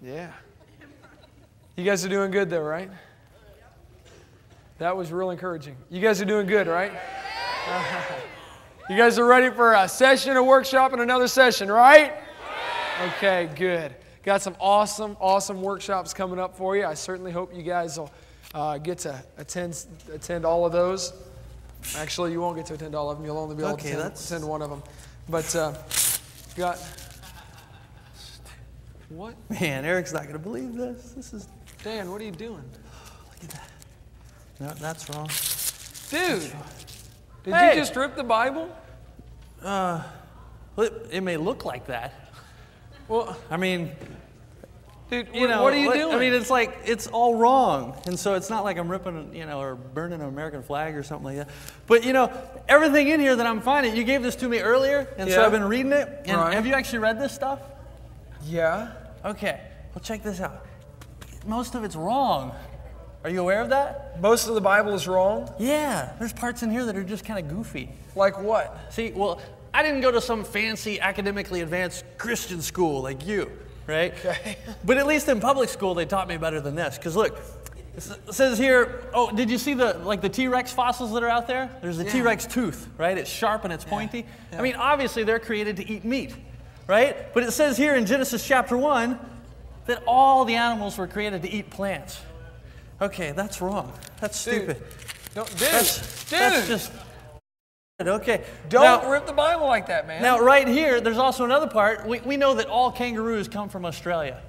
Yeah. You guys are doing good though, right? That was real encouraging. You guys are doing good, right? You guys are ready for a session, a workshop, and another session, right? Okay, good. Got some awesome workshops coming up for you. I certainly hope you guys will get to attend all of those. Actually, you won't get to attend all of them. You'll only be able to attend one of them. But got... What? Man, Eric's not going to believe this. This is... Dan, what are you doing? Look at that. No, that's wrong. Dude, did you just rip the Bible? Well, it may look like that. Well, I mean... Dude, what are you doing? I mean, it's like, it's all wrong. And so it's not like I'm ripping, or burning an American flag or something like that. But, everything in here that I'm finding, you gave this to me earlier, and so I've been reading it. And have you actually read this stuff? Yeah. Okay. Well, check this out. Most of it's wrong. Are you aware of that? Most of the Bible is wrong? Yeah. There's parts in here that are just kind of goofy. Like what? See, well, I didn't go to some fancy, academically advanced Christian school like you. Right? Okay. But at least in public school, they taught me better than this. Because look, it says here, did you see the T-Rex fossils that are out there? There's a T-Rex tooth, right? It's sharp and it's pointy. Yeah. I mean, obviously, they're created to eat meat, right? But it says here in Genesis chapter 1 that all the animals were created to eat plants. Okay, that's wrong. That's stupid. That's just... Okay. Don't rip the Bible like that, man. Now, right here, there's also another part. We know that all kangaroos come from Australia,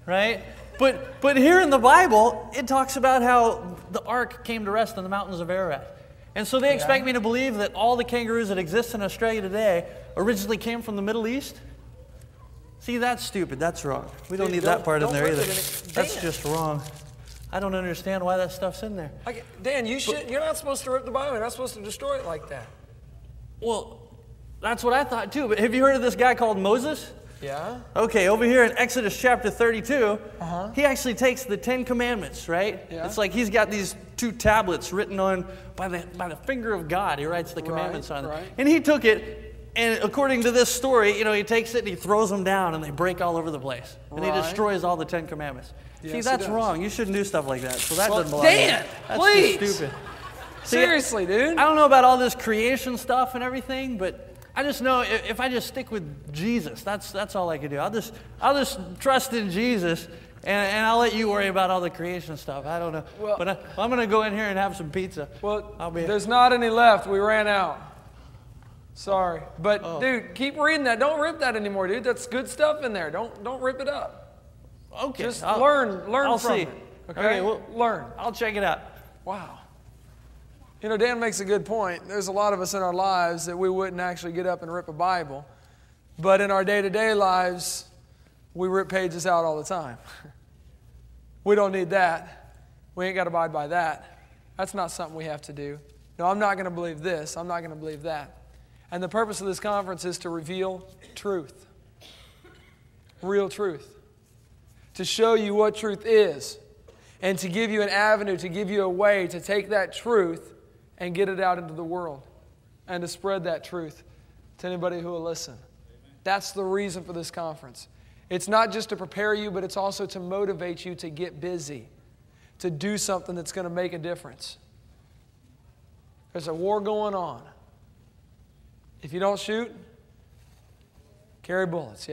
right? But here in the Bible, it talks about how the ark came to rest in the mountains of Ararat. And so they expect me to believe that all the kangaroos that exist in Australia today originally came from the Middle East? See, that's stupid. That's wrong. We don't need that part in there either. That's just wrong. I don't understand why that stuff's in there. Dan, you're not supposed to rip the Bible. You're not supposed to destroy it like that. Well, that's what I thought too. But have you heard of this guy called Moses? Yeah. Okay, over here in Exodus chapter 32, he actually takes the 10 Commandments, right? Yeah. It's like he's got these 2 tablets written on by the finger of God. He writes the commandments on it. And he took it, and according to this story, he takes it and he throws them down, and they break all over the place. And he destroys all the 10 Commandments. Yes, see, that's wrong. You shouldn't do stuff like that. So that doesn't belong. Dan, please. That's stupid. Seriously, dude. I don't know about all this creation stuff and everything, but I just know if I just stick with Jesus, that's all I can do. I'll just trust in Jesus, and I'll let you worry about all the creation stuff. I don't know. Well, but I'm going to go in here and have some pizza. Well, there's not any left. We ran out. Sorry. But, dude, keep reading that. Don't rip that anymore, dude. That's good stuff in there. Don't rip it up. Okay. Just learn from it. Okay, well, learn. I'll check it out. Wow. Dan makes a good point. There's a lot of us in our lives that we wouldn't actually get up and rip a Bible. But in our day-to-day lives, we rip pages out all the time. We don't need that. We ain't got to abide by that. That's not something we have to do. No, I'm not going to believe this. I'm not going to believe that. And the purpose of this conference is to reveal truth. Real truth. To show you what truth is. And to give you an avenue, to give you a way to take that truth and get it out into the world, and to spread that truth to anybody who will listen. That's the reason for this conference. It's not just to prepare you, but it's also to motivate you to get busy, to do something that's going to make a difference. There's a war going on. If you don't shoot, carry bullets,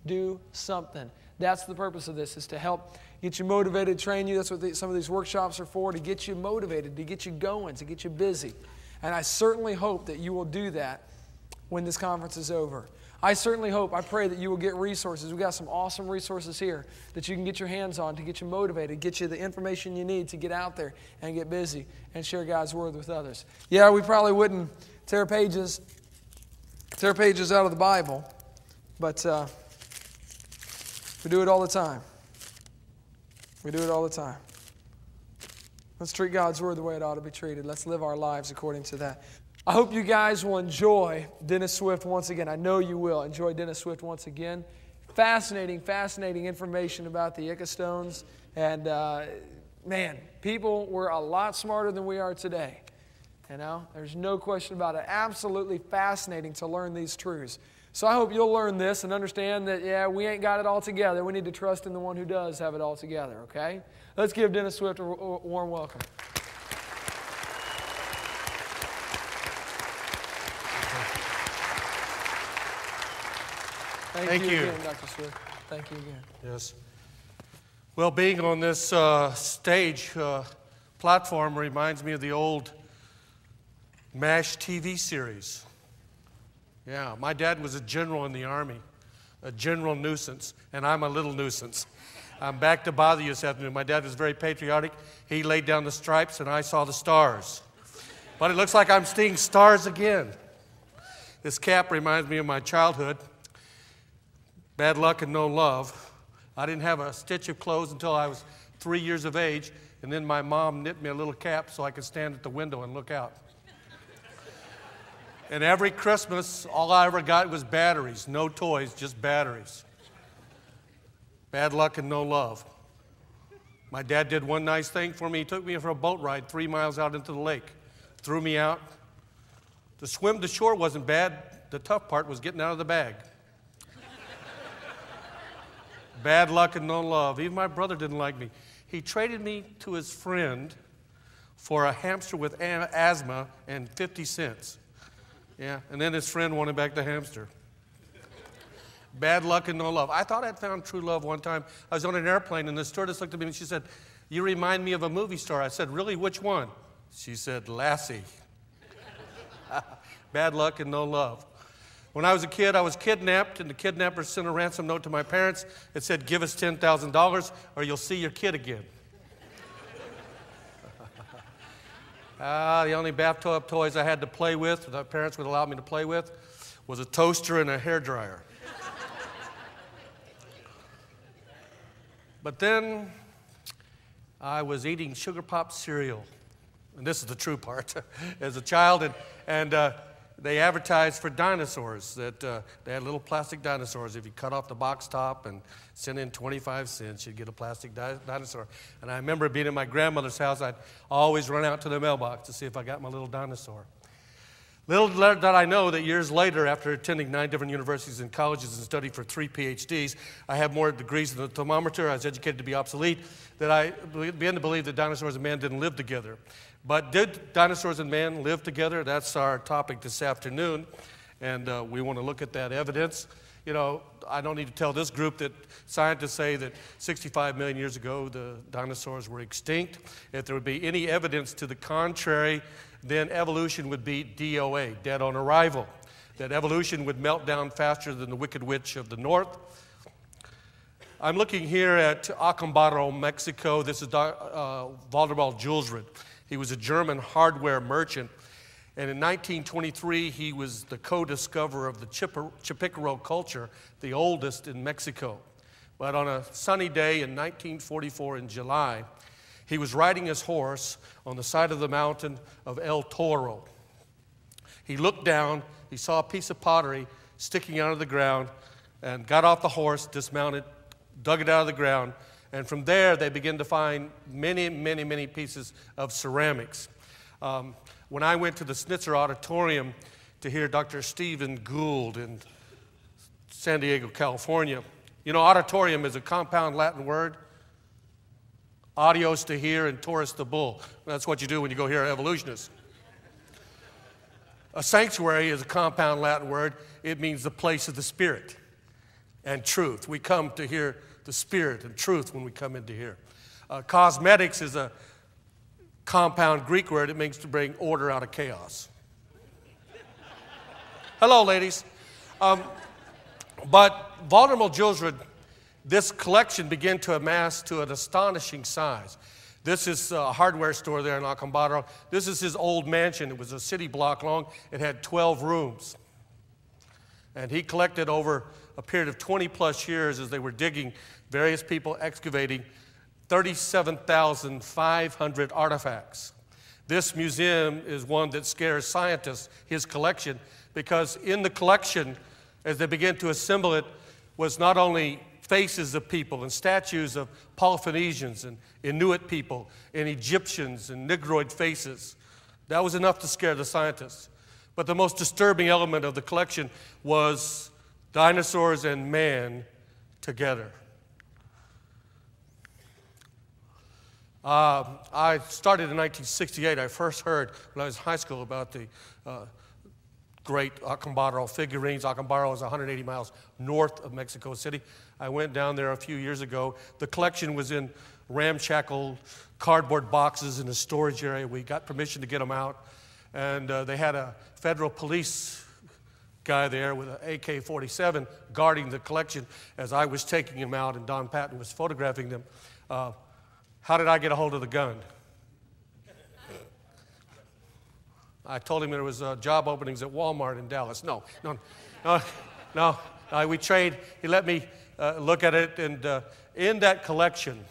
do something. That's the purpose of this, is to help get you motivated, train you. That's what some of these workshops are for, to get you motivated, to get you going, to get you busy. And I certainly hope that you will do that when this conference is over. I pray that you will get resources. We've got some awesome resources here that you can get your hands on to get you motivated, get you the information you need to get out there and get busy and share God's Word with others. Yeah, we probably wouldn't tear pages out of the Bible, but we do it all the time. We do it all the time. Let's treat God's Word the way it ought to be treated. Let's live our lives according to that. I hope you guys will enjoy Dennis Swift once again. I know you will enjoy Dennis Swift once again. Fascinating information about the Ica stones. And, people were a lot smarter than we are today. You know, there's no question about it. Absolutely fascinating to learn these truths. So I hope you'll learn this and understand that, yeah, we ain't got it all together. We need to trust in the one who does have it all together, okay? Let's give Dennis Swift a warm welcome. Thank you again, Dr. Swift. Thank you again. Yes. Well, being on this stage platform reminds me of the old MASH TV series. Yeah, my dad was a general in the Army, a general nuisance, and I'm a little nuisance. I'm back to bother you this afternoon. My dad was very patriotic. He laid down the stripes, and I saw the stars. But it looks like I'm seeing stars again. This cap reminds me of my childhood. Bad luck and no love. I didn't have a stitch of clothes until I was 3 years of age, and then my mom knit me a little cap so I could stand at the window and look out. And every Christmas, all I ever got was batteries. No toys, just batteries. Bad luck and no love. My dad did one nice thing for me. He took me for a boat ride 3 miles out into the lake. Threw me out. To swim to shore wasn't bad. The tough part was getting out of the bag. Bad luck and no love. Even my brother didn't like me. He traded me to his friend for a hamster with asthma and 50 cents. Yeah, and then his friend wanted back the hamster. Bad luck and no love. I thought I'd found true love one time. I was on an airplane, and the stewardess looked at me and she said, "You remind me of a movie star." I said, "Really? Which one?" She said, "Lassie." Bad luck and no love. When I was a kid, I was kidnapped, and the kidnapper sent a ransom note to my parents. It said, "Give us $10,000 or you'll see your kid again." The only bathtub toys I had to play with, that my parents would allow me to play with, was a toaster and a hairdryer. But then I was eating Sugar Pop cereal, and this is the true part, as a child, and they advertised for dinosaurs, that they had little plastic dinosaurs. If you cut off the box top and sent in 25 cents, you'd get a plastic dinosaur. And I remember being at my grandmother's house, I'd always run out to the mailbox to see if I got my little dinosaur. Little did I know that years later, after attending 9 different universities and colleges and studying for 3 PhDs, I have more degrees than the thermometer. I was educated to be obsolete, that I began to believe that dinosaurs and man didn't live together. But did dinosaurs and man live together? That's our topic this afternoon, and we want to look at that evidence. You know, I don't need to tell this group that scientists say that 65 million years ago the dinosaurs were extinct. If there would be any evidence to the contrary, then evolution would be DOA, dead on arrival. That evolution would melt down faster than the Wicked Witch of the North. I'm looking here at Acambaro, Mexico. This is Waldemar Julsrud. He was a German hardware merchant, and in 1923 he was the co-discoverer of the Chipicaro culture, the oldest in Mexico. But on a sunny day in 1944 in July, he was riding his horse on the side of the mountain of El Toro. He looked down, he saw a piece of pottery sticking out of the ground, and got off the horse, dismounted, dug it out of the ground, and from there they began to find many, many, many pieces of ceramics. When I went to the Schnitzer Auditorium to hear Dr. Stephen Gould in San Diego, California, you know, auditorium is a compound Latin word. Audios to hear and Taurus to bull. That's what you do when you go hear evolutionists. A sanctuary is a compound Latin word. It means the place of the Spirit and truth. We come to hear the Spirit and truth when we come into here. Cosmetics is a compound Greek word. It means to bring order out of chaos. Hello, ladies. But Waldemar Julsrud, this collection began to amass to an astonishing size. This is a hardware store there in Acambaro. This is his old mansion. It was a city block long. It had 12 rooms. And he collected over a period of 20 plus years as they were digging, various people excavating 37,500 artifacts. This museum is one that scares scientists, his collection, because in the collection, as they began to assemble it, was not only faces of people and statues of Polynesians and Inuit people and Egyptians and Negroid faces. That was enough to scare the scientists. But the most disturbing element of the collection was dinosaurs and man together. I started in 1968. I first heard when I was in high school about the great Acambaro figurines. Acambaro is 180 miles north of Mexico City. I went down there a few years ago. The collection was in ramshackle cardboard boxes in a storage area. We got permission to get them out. And they had a federal police guy there with an AK-47 guarding the collection as I was taking them out and Don Patton was photographing them. How did I get a hold of the gun? I told him there was job openings at Walmart in Dallas. No. We trade. He let me look at it, and in that collection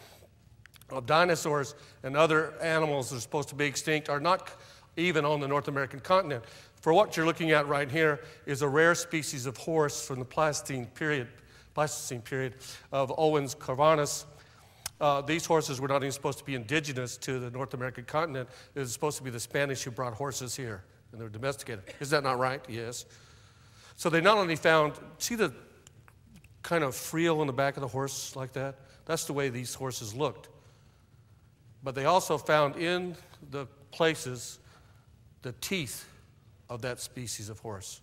of dinosaurs and other animals that are supposed to be extinct are not even on the North American continent. For what you're looking at right here is a rare species of horse from the Pleistocene period of Owens Corvinus. These horses were not even supposed to be indigenous to the North American continent. It was supposed to be the Spanish who brought horses here, and they were domesticated. Is that not right? Yes. So they not only found, see the kind of frill in the back of the horse like that? That's the way these horses looked. But they also found in the places the teeth of that species of horse.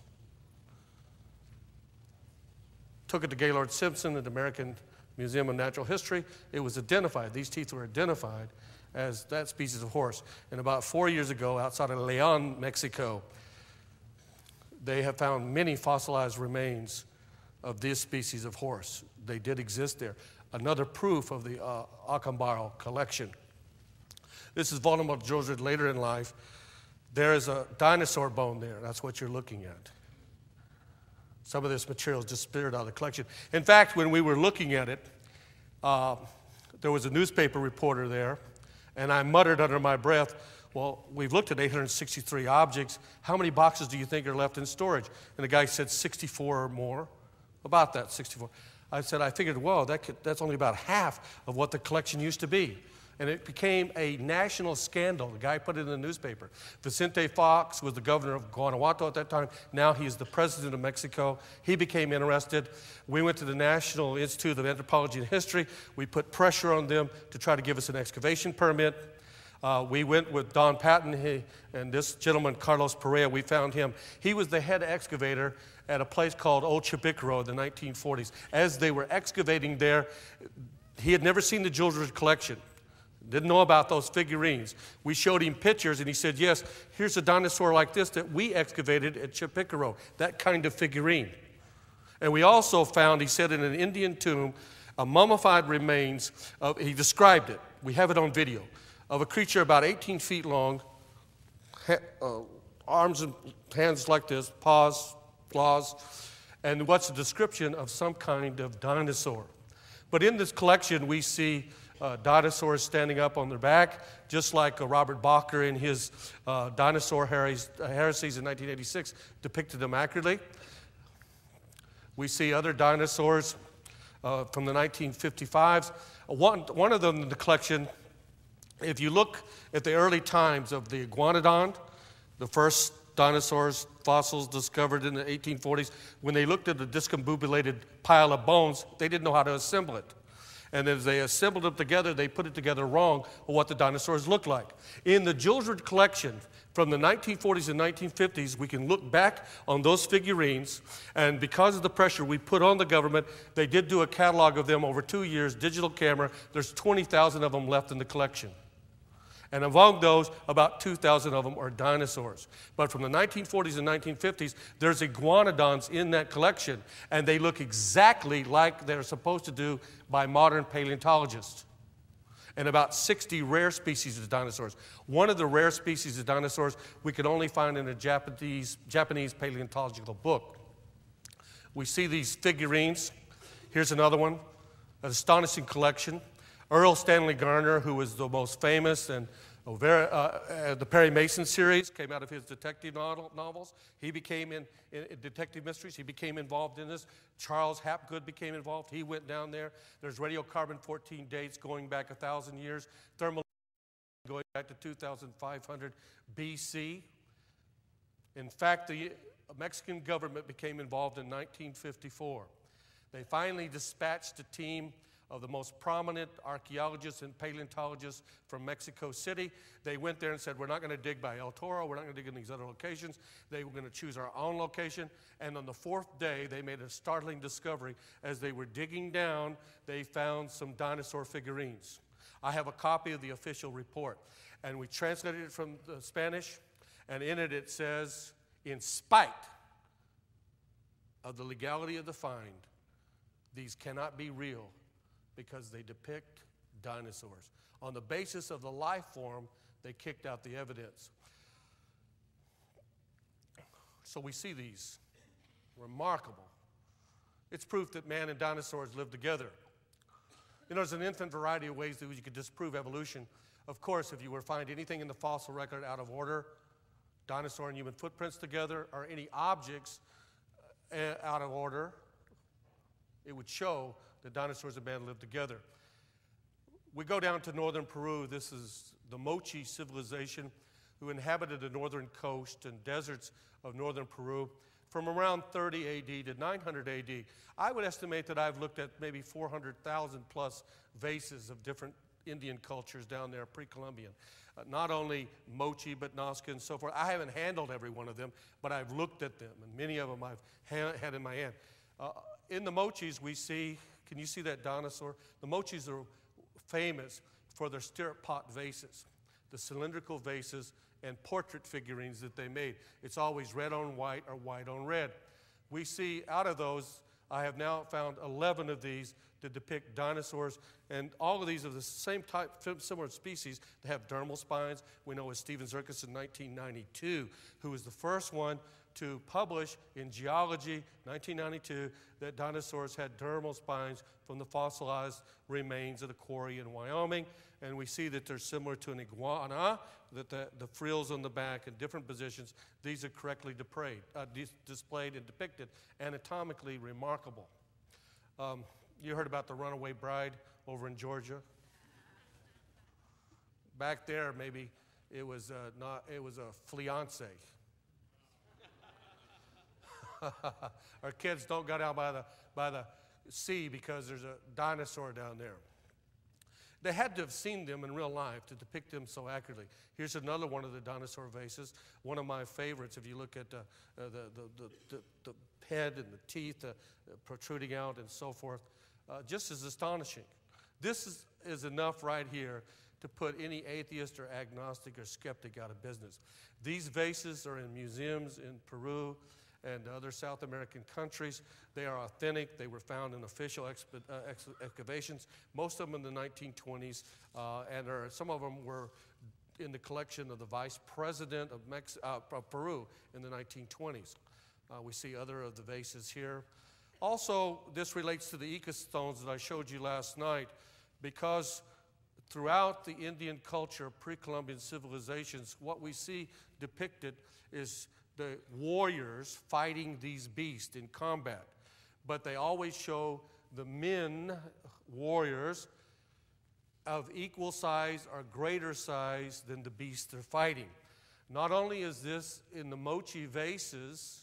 Took it to Gaylord Simpson at the American Museum of Natural History. It was identified. These teeth were identified as that species of horse. And about 4 years ago, outside of León, Mexico, they have found many fossilized remains of this species of horse. They did exist there. Another proof of the Acambaro collection. This is vulnerable to children later in life. There is a dinosaur bone there. That's what you're looking at. Some of this material is disappeared out of the collection. In fact, when we were looking at it, there was a newspaper reporter there, and I muttered under my breath, well, we've looked at 863 objects. How many boxes do you think are left in storage? And the guy said 64 or more, about that, 64. I said, I figured, whoa, that's only about half of what the collection used to be. And it became a national scandal. The guy put it in the newspaper. Vicente Fox was the governor of Guanajuato at that time. Now he is the president of Mexico. He became interested. We went to the National Institute of Anthropology and History. We put pressure on them to try to give us an excavation permit. We went with Don Patton and this gentleman, Carlos Perea. We found him. He was the head excavator at a place called Old Chipicaro in the 1940s. As they were excavating there, he had never seen the jewelry collection. Didn't know about those figurines. We showed him pictures, and he said, yes, here's a dinosaur like this that we excavated at Chipicaro, that kind of figurine. And we also found, he said, in an Indian tomb, a mummified remains of, he described it, we have it on video, of a creature about 18 feet long, arms and hands like this, paws, claws, and what's a description of some kind of dinosaur. But in this collection, we see dinosaurs standing up on their back, just like Robert Bacher in his Dinosaur Heresies in 1986 depicted them accurately. We see other dinosaurs from the 1955s. One of them in the collection, if you look at the early times of the iguanodon, the first dinosaurs, fossils discovered in the 1840s, when they looked at the discombobulated pile of bones, they didn't know how to assemble it. And as they assembled them together, they put it together wrong of what the dinosaurs looked like. In the Gilsford collection from the 1940s and 1950s, we can look back on those figurines, and because of the pressure we put on the government, they did do a catalog of them over 2 years, digital camera. There's 20,000 of them left in the collection. And among those, about 2,000 of them are dinosaurs. But from the 1940s and 1950s, there's iguanodons in that collection, and they look exactly like they're supposed to do by modern paleontologists. And about 60 rare species of dinosaurs. One of the rare species of dinosaurs we could only find in a Japanese paleontological book. We see these figurines. Here's another one, an astonishing collection. Earl Stanley Garner, who was the most famous, and the Perry Mason series came out of his detective novels. He became in detective mysteries. He became involved in this. Charles Hapgood became involved. He went down there. There's radiocarbon 14 dates going back 1,000 years. Thermal going back to 2500 BC. In fact, the Mexican government became involved in 1954. They finally dispatched a team of the most prominent archaeologists and paleontologists from Mexico City. They went there and said, we're not going to dig by El Toro, we're not going to dig in these other locations. They were going to choose our own location. And on the fourth day, they made a startling discovery. As they were digging down, they found some dinosaur figurines. I have a copy of the official report. And we translated it from the Spanish, and in it it says, in spite of the legality of the find, these cannot be real, because they depict dinosaurs. On the basis of the life form, they kicked out the evidence. So we see these. Remarkable. It's proof that man and dinosaurs lived together. You know, there's an infinite variety of ways that you could disprove evolution. Of course, if you were to find anything in the fossil record out of order, dinosaur and human footprints together, or any objects out of order, it would show that dinosaurs and man lived together. We go down to northern Peru. This is the Mochi civilization, who inhabited the northern coast and deserts of northern Peru from around 30 AD to 900 AD. I would estimate that I've looked at maybe 400,000 plus vases of different Indian cultures down there, pre-Columbian. Not only Mochi, but Nazca and so forth. I haven't handled every one of them, but I've looked at them, and many of them I've had in my hand. In the Mochis, we see, can you see that dinosaur? The Mochis are famous for their stirrup pot vases, the cylindrical vases and portrait figurines that they made. It's always red on white or white on red. We see out of those, I have now found 11 of these to depict dinosaurs, and all of these are the same type, similar species. They have dermal spines. We know it was Stephen Zirkus in 1992, who was the first one to publish in Geology, 1992, that dinosaurs had dermal spines from the fossilized remains of the quarry in Wyoming. And we see that they're similar to an iguana, that the frills on the back in different positions, these are correctly displayed and depicted, anatomically remarkable. You heard about the runaway bride over in Georgia? Back there, maybe it was a fiancé. Our kids don't get out by the sea because there's a dinosaur down there. They had to have seen them in real life to depict them so accurately. Here's another one of the dinosaur vases, one of my favorites. If you look at the head and the teeth protruding out and so forth, just as astonishing. This is enough right here to put any atheist or agnostic or skeptic out of business. These vases are in museums in Peru and other South American countries. They are authentic. They were found in official excavations, most of them in the 1920s, and some of them were in the collection of the vice president of Peru in the 1920s. We see other of the vases here. Also, this relates to the ecostones that I showed you last night, because throughout the Indian culture, pre-Columbian civilizations, what we see depicted is the warriors fighting these beasts in combat. But they always show the men, warriors, of equal size or greater size than the beasts they're fighting. Not only is this in the Mochi vases,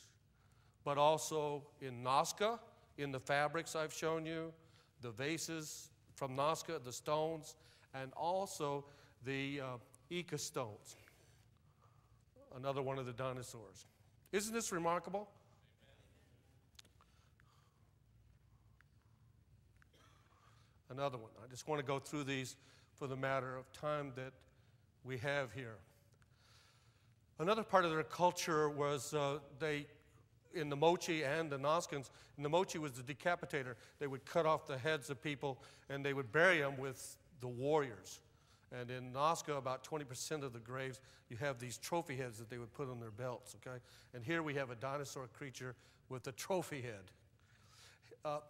but also in Nazca, in the fabrics I've shown you, the vases from Nazca, the stones, and also the ecostones, another one of the dinosaurs. Isn't this remarkable? Another one. I just want to go through these for the matter of time that we have here. Another part of their culture was in the Mochi and the Nazcans, in the Mochi was the decapitator. They would cut off the heads of people and they would bury them with the warriors. And in Nazca, about 20% of the graves, you have these trophy heads that they would put on their belts, okay? And here we have a dinosaur creature with a trophy head.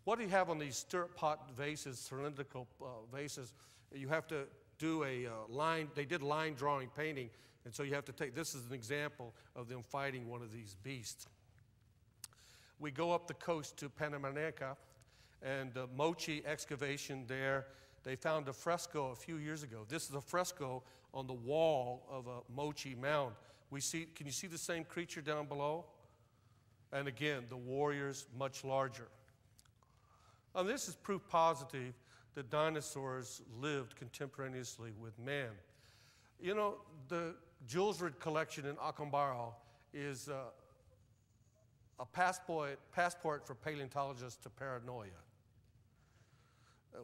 What do you have on these stirrup pot vases, cylindrical vases? You have to do a line, they did line drawing painting, and so you have to take, this is an example of them fighting one of these beasts. We go up the coast to Panamernica, and Mochi excavation there. they found a fresco a few years ago. This is a fresco on the wall of a Mochi mound. Can you see the same creature down below? And again, the warriors much larger. This is proof positive that dinosaurs lived contemporaneously with man. You know, the Julesrid collection in Acambaro is a passport for paleontologists to paranoia.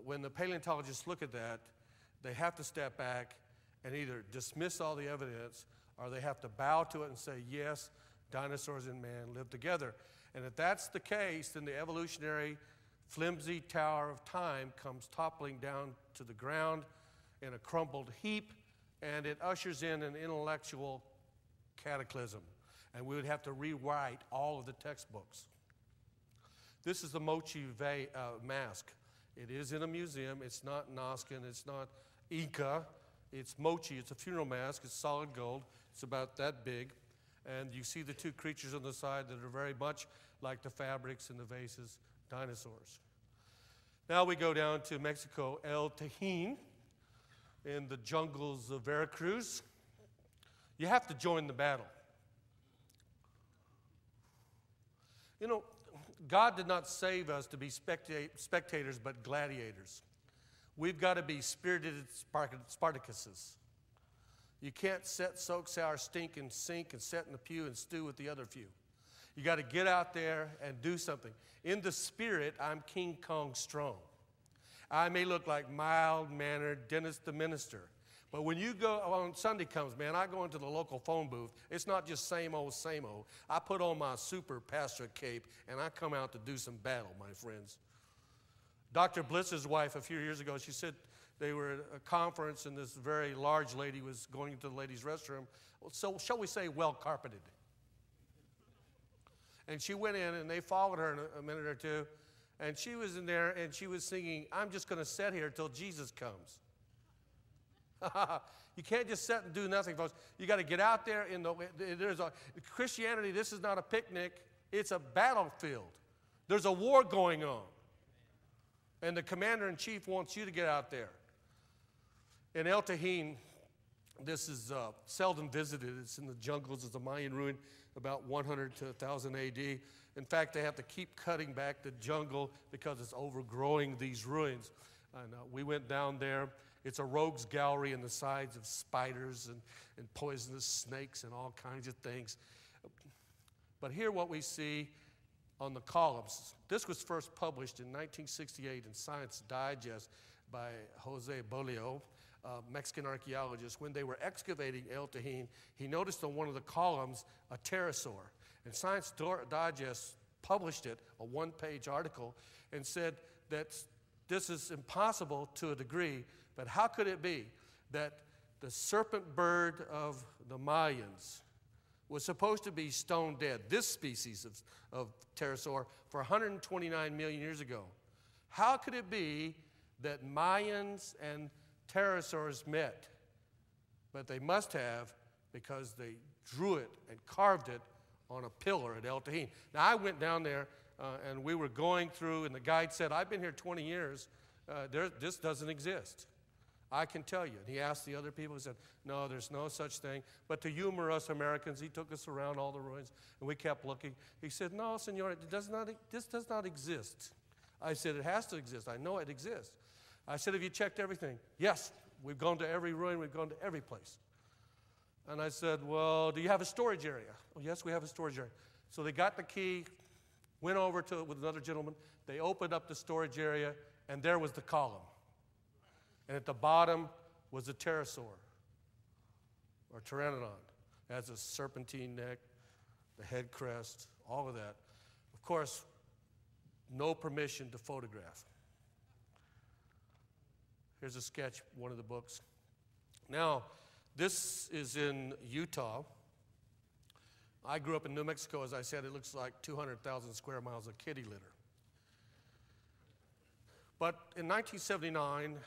When the paleontologists look at that, they have to step back and either dismiss all the evidence or they have to bow to it and say, yes, dinosaurs and man lived together. And if that's the case, then the evolutionary flimsy tower of time comes toppling down to the ground in a crumbled heap, and it ushers in an intellectual cataclysm. And we would have to rewrite all of the textbooks. This is the Mochi mask. It is in a museum. It's not Nazca, it's not Inca. It's Mochi. It's a funeral mask. It's solid gold. It's about that big. And you see the two creatures on the side that are very much like the fabrics and the vases, dinosaurs. Now we go down to Mexico, El Tajín, in the jungles of Veracruz. You have to join the battle. You know, God did not save us to be spectators, but gladiators. We've got to be spirited Spartacuses. You can't soak, sour, stink, and sink and sit in the pew and stew with the other few. You got to get out there and do something. In the spirit, I'm King Kong strong. I may look like mild-mannered Dennis the Minister, but when you go, on Sunday comes, man, I go into the local phone booth. It's not just same old, same old. I put on my super pastor cape, and I come out to do some battle, my friends. Dr. Bliss's wife, a few years ago, she said they were at a conference, and this very large lady was going into the ladies' restroom. So, shall we say, well-carpeted. And she went in, and they followed her in a minute or two, and she was in there, and she was singing, "I'm just going to sit here till Jesus comes." You can't just sit and do nothing, folks. You got to get out there. Christianity, this is not a picnic. It's a battlefield. There's a war going on. And the commander-in-chief wants you to get out there. In El Tajín, this is seldom visited. It's in the jungles. It's a Mayan ruin, about 100 to 1000 AD. In fact, they have to keep cutting back the jungle because it's overgrowing these ruins. And we went down there. It's a rogues gallery in the sides of spiders and poisonous snakes and all kinds of things. But here what we see on the columns. This was first published in 1968 in Science Digest by Jose Bolio, a Mexican archaeologist. When they were excavating El Tajín, he noticed on one of the columns a pterosaur. And Science Digest published it, a one-page article, and said that this is impossible to a degree, but how could it be that the serpent bird of the Mayans was supposed to be stone dead, this species of pterosaur, for 129 million years ago? How could it be that Mayans and pterosaurs met? But they must have, because they drew it and carved it on a pillar at El Tajín. Now, I went down there, and we were going through, and the guide said, "I've been here 20 years. This doesn't exist. I can tell you." And he asked the other people, he said, "No, there's no such thing." But to humor us Americans, he took us around all the ruins, and we kept looking. He said, "No, senor, this does not exist." I said, "It has to exist. I know it exists." I said, "Have you checked everything?" "Yes, we've gone to every ruin. We've gone to every place." And I said, "Well, do you have a storage area?" "Oh, yes, we have a storage area." So they got the key, went over to it with another gentleman. They opened up the storage area, and there was the column. And at the bottom was a pterosaur, or pteranodon. It has a serpentine neck, the head crest, all of that. Of course, no permission to photograph. Here's a sketch, one of the books. Now, this is in Utah. I grew up in New Mexico. As I said, it looks like 200,000 square miles of kitty litter. But in 1979,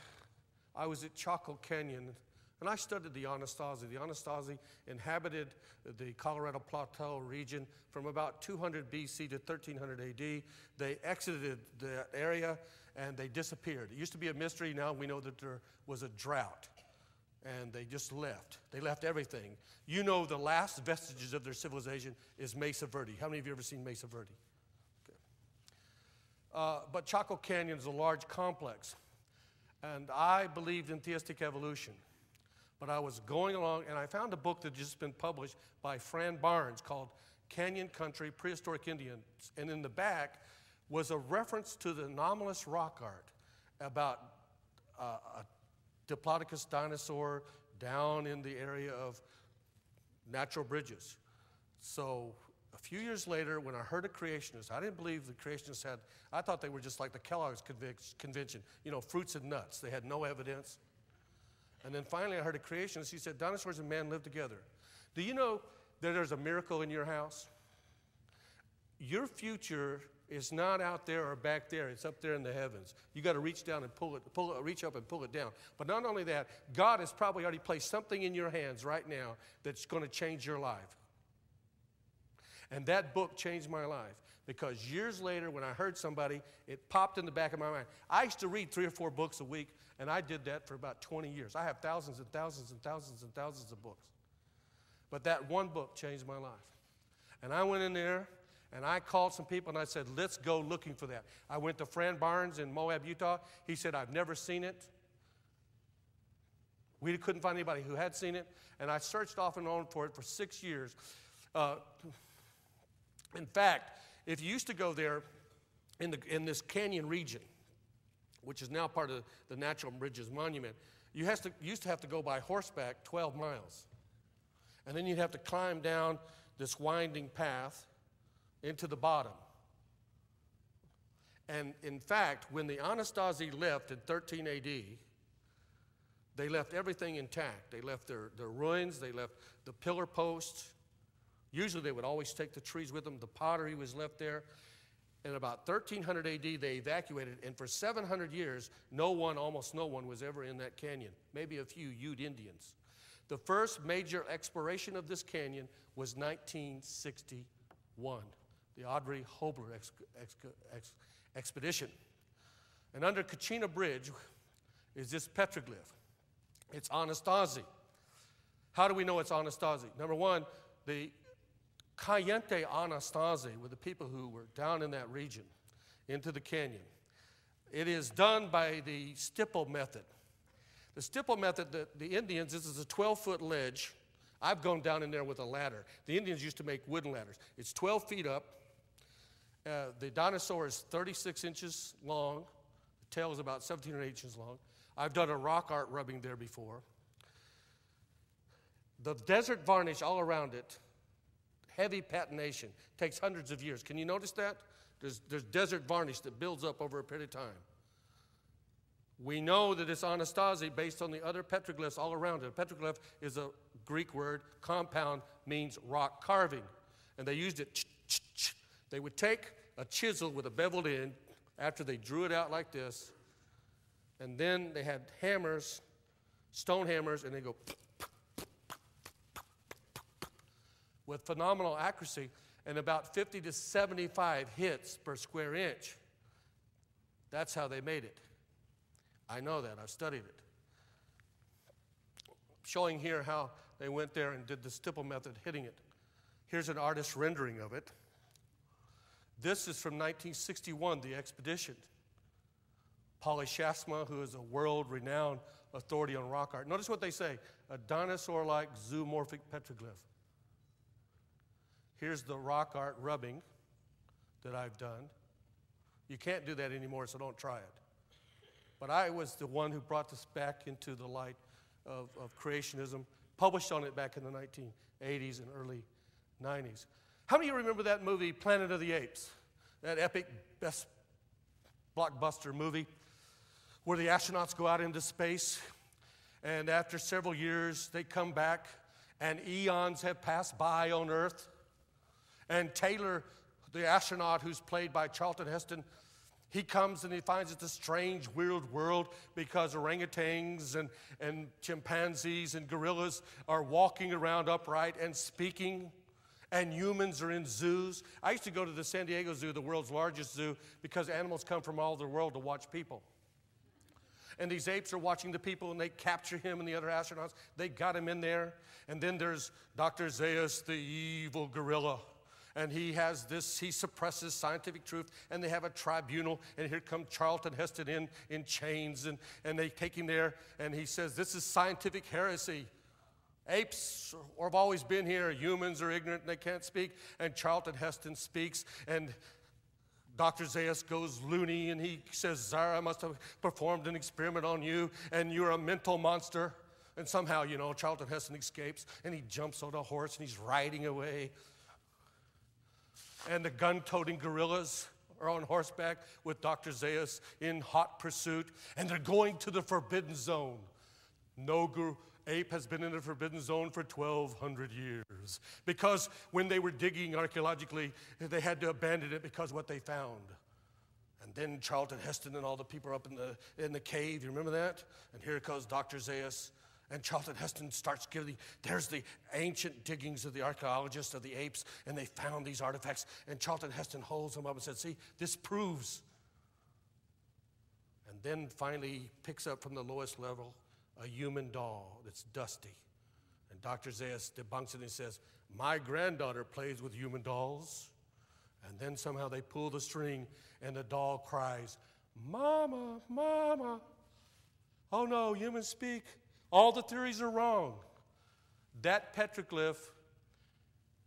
I was at Chaco Canyon, And I studied the Anasazi. The Anasazi inhabited the Colorado Plateau region from about 200 BC to 1300 AD. They exited that area and they disappeared. It used to be a mystery. Now we know that there was a drought. And they just left. They left everything. You know, the last vestiges of their civilization is Mesa Verde. How many of you have ever seen Mesa Verde? Okay. But Chaco Canyon is a large complex. And I believed in theistic evolution. But I was going along, and I found a book that had just been published by Fran Barnes called Canyon Country, Prehistoric Indians. And in the back was a reference to the anomalous rock art about a Diplodocus dinosaur down in the area of Natural Bridges. So a few years later, when I heard a creationist, I didn't believe the creationists had, I thought they were just like the Kellogg's convention, you know, fruits and nuts. They had no evidence. And then finally I heard a creationist. He said, dinosaurs and man live together. Do you know that there's a miracle in your house? Your future is not out there or back there. It's up there in the heavens. You got to reach down and reach up and pull it down. But not only that, God has probably already placed something in your hands right now that's going to change your life. And that book changed my life because years later when I heard somebody, it popped in the back of my mind. I used to read 3 or 4 books a week, and I did that for about 20 years. I have thousands and thousands and thousands and thousands of books. But that one book changed my life. And I went in there, and I called some people, and I said, let's go looking for that. I went to Fran Barnes in Moab, Utah. He said, I've never seen it. We couldn't find anybody who had seen it. And I searched off and on for it for 6 years. In fact, if you used to go there in this canyon region, which is now part of the Natural Bridges Monument, you used to have to go by horseback 12 miles. And then you'd have to climb down this winding path into the bottom. And in fact, when the Anasazi left in 13 AD, they left everything intact. They left their ruins, they left the pillar posts. Usually they would always take the trees with them. The pottery was left there. In about 1300 AD, they evacuated, and for 700 years, almost no one was ever in that canyon. Maybe a few Ute Indians. The first major exploration of this canyon was 1961, the Audrey Hobler expedition. And under Kachina Bridge is this petroglyph. It's Anasazi. How do we know it's Anasazi? Number one, the Cayente Anasazi were the people who were down in that region into the canyon. It is done by the stipple method. The stipple method, the Indians, this is a 12-foot ledge. I've gone down in there with a ladder. The Indians used to make wooden ladders. It's 12 feet up. The dinosaur is 36 inches long. The tail is about 17 or 18 inches long. I've done a rock art rubbing there before. The desert varnish all around it, heavy patination, takes hundreds of years. Can you notice that? There's desert varnish that builds up over a period of time. We know that it's Anasazi based on the other petroglyphs all around it. A petroglyph is a Greek word. Compound means rock carving. And they used it. They would take a chisel with a beveled end after they drew it out like this. And then they had hammers, stone hammers, and they go with phenomenal accuracy and about 50 to 75 hits per square inch. That's how they made it. I know that. I've studied it. Showing here how they went there and did the stipple method, hitting it. Here's an artist's rendering of it. This is from 1961, the expedition. Polly Shasma, who is a world-renowned authority on rock art. Notice what they say, a dinosaur-like zoomorphic petroglyph. Here's the rock art rubbing that I've done. You can't do that anymore, so don't try it. But I was the one who brought this back into the light of creationism, published on it back in the 1980s and early 90s. How many of you remember that movie, Planet of the Apes? That epic, best blockbuster movie where the astronauts go out into space, and after several years, they come back, and eons have passed by on Earth. And Taylor, the astronaut who's played by Charlton Heston, He comes and he finds it's a strange, weird world because orangutans and chimpanzees and gorillas are walking around upright and speaking, and humans are in zoos. I used to go to the San Diego Zoo, the world's largest zoo, because animals come from all over the world to watch people. And these apes are watching the people, and they capture him and the other astronauts. They got him in there. And then there's Dr. Zaius, the evil gorilla. And he suppresses scientific truth, and they have a tribunal, and here comes Charlton Heston in chains, and they take him there, and he says, this is scientific heresy. Apes have always been here. Humans are ignorant, and they can't speak. And Charlton Heston speaks, and Dr. Zaius goes loony, and he says, Zara must have performed an experiment on you, and you're a mental monster. And somehow, Charlton Heston escapes, and he jumps on a horse, and he's riding away. And the gun-toting gorillas are on horseback with Dr. Zaius in hot pursuit, and they're going to the forbidden zone. No ape has been in the forbidden zone for 1,200 years because when they were digging archaeologically, they had to abandon it because of what they found. And then Charlton Heston and all the people are up in the cave. You remember that? And here comes Dr. Zaius. And Charlton Heston starts there's the ancient diggings of the archaeologists of the apes, and they found these artifacts. And Charlton Heston holds them up and says, see, this proves. And then finally he picks up from the lowest level a human doll that's dusty. And Dr. Zaius debunks it and says, my granddaughter plays with human dolls. And then somehow they pull the string, and the doll cries, Mama, Mama. Oh no, humans speak. All the theories are wrong. That petroglyph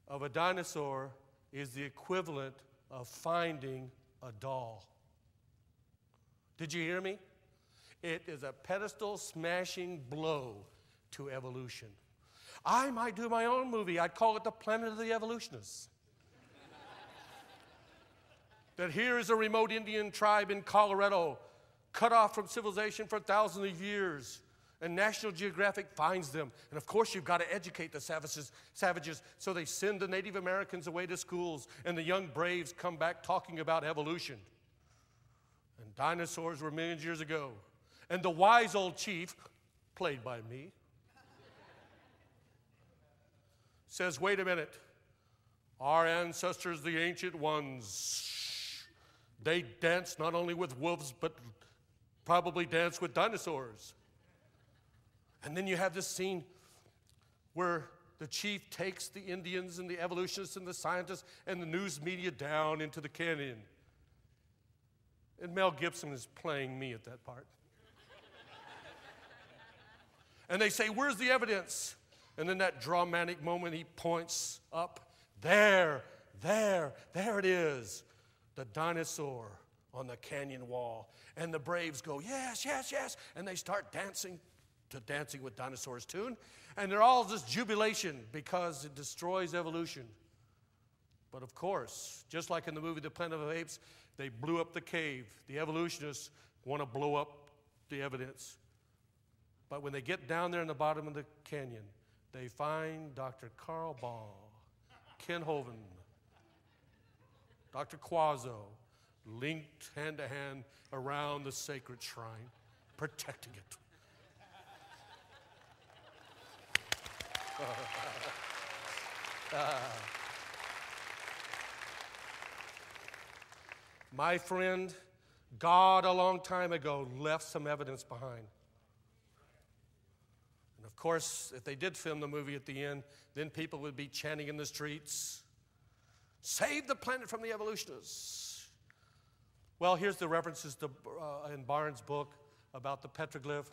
of a dinosaur is the equivalent of finding a doll. Did you hear me? It is a pedestal-smashing blow to evolution. I might do my own movie. I'd call it The Planet of the Evolutionists. That here is a remote Indian tribe in Colorado, cut off from civilization for thousands of years. And National Geographic finds them. And of course, you've got to educate the savages. So they send the Native Americans away to schools, and the young braves come back talking about evolution. And dinosaurs were millions of years ago. And the wise old chief, played by me, says, wait a minute. Our ancestors, the ancient ones, they danced not only with wolves, but probably danced with dinosaurs. And then you have this scene where the chief takes the Indians and the evolutionists and the scientists and the news media down into the canyon. And Mel Gibson is playing me at that part. And they say, where's the evidence? And in that dramatic moment, he points up. There it is, the dinosaur on the canyon wall. And the braves go, yes, yes, yes. And they start dancing to Dancing with Dinosaurs tune. And they're all just jubilation because it destroys evolution. But of course, just like in the movie The Planet of the Apes, they blew up the cave. The evolutionists want to blow up the evidence. But when they get down there in the bottom of the canyon, they find Dr. Carl Ball, Ken Hovind, Dr. Quazzo, linked hand to hand around the sacred shrine, protecting it. My friend, God a long time ago left some evidence behind. And of course, if they did film the movie at the end, then people would be chanting in the streets, save the planet from the evolutionists. Well, here's the references to, in Barnes' book about the petroglyph.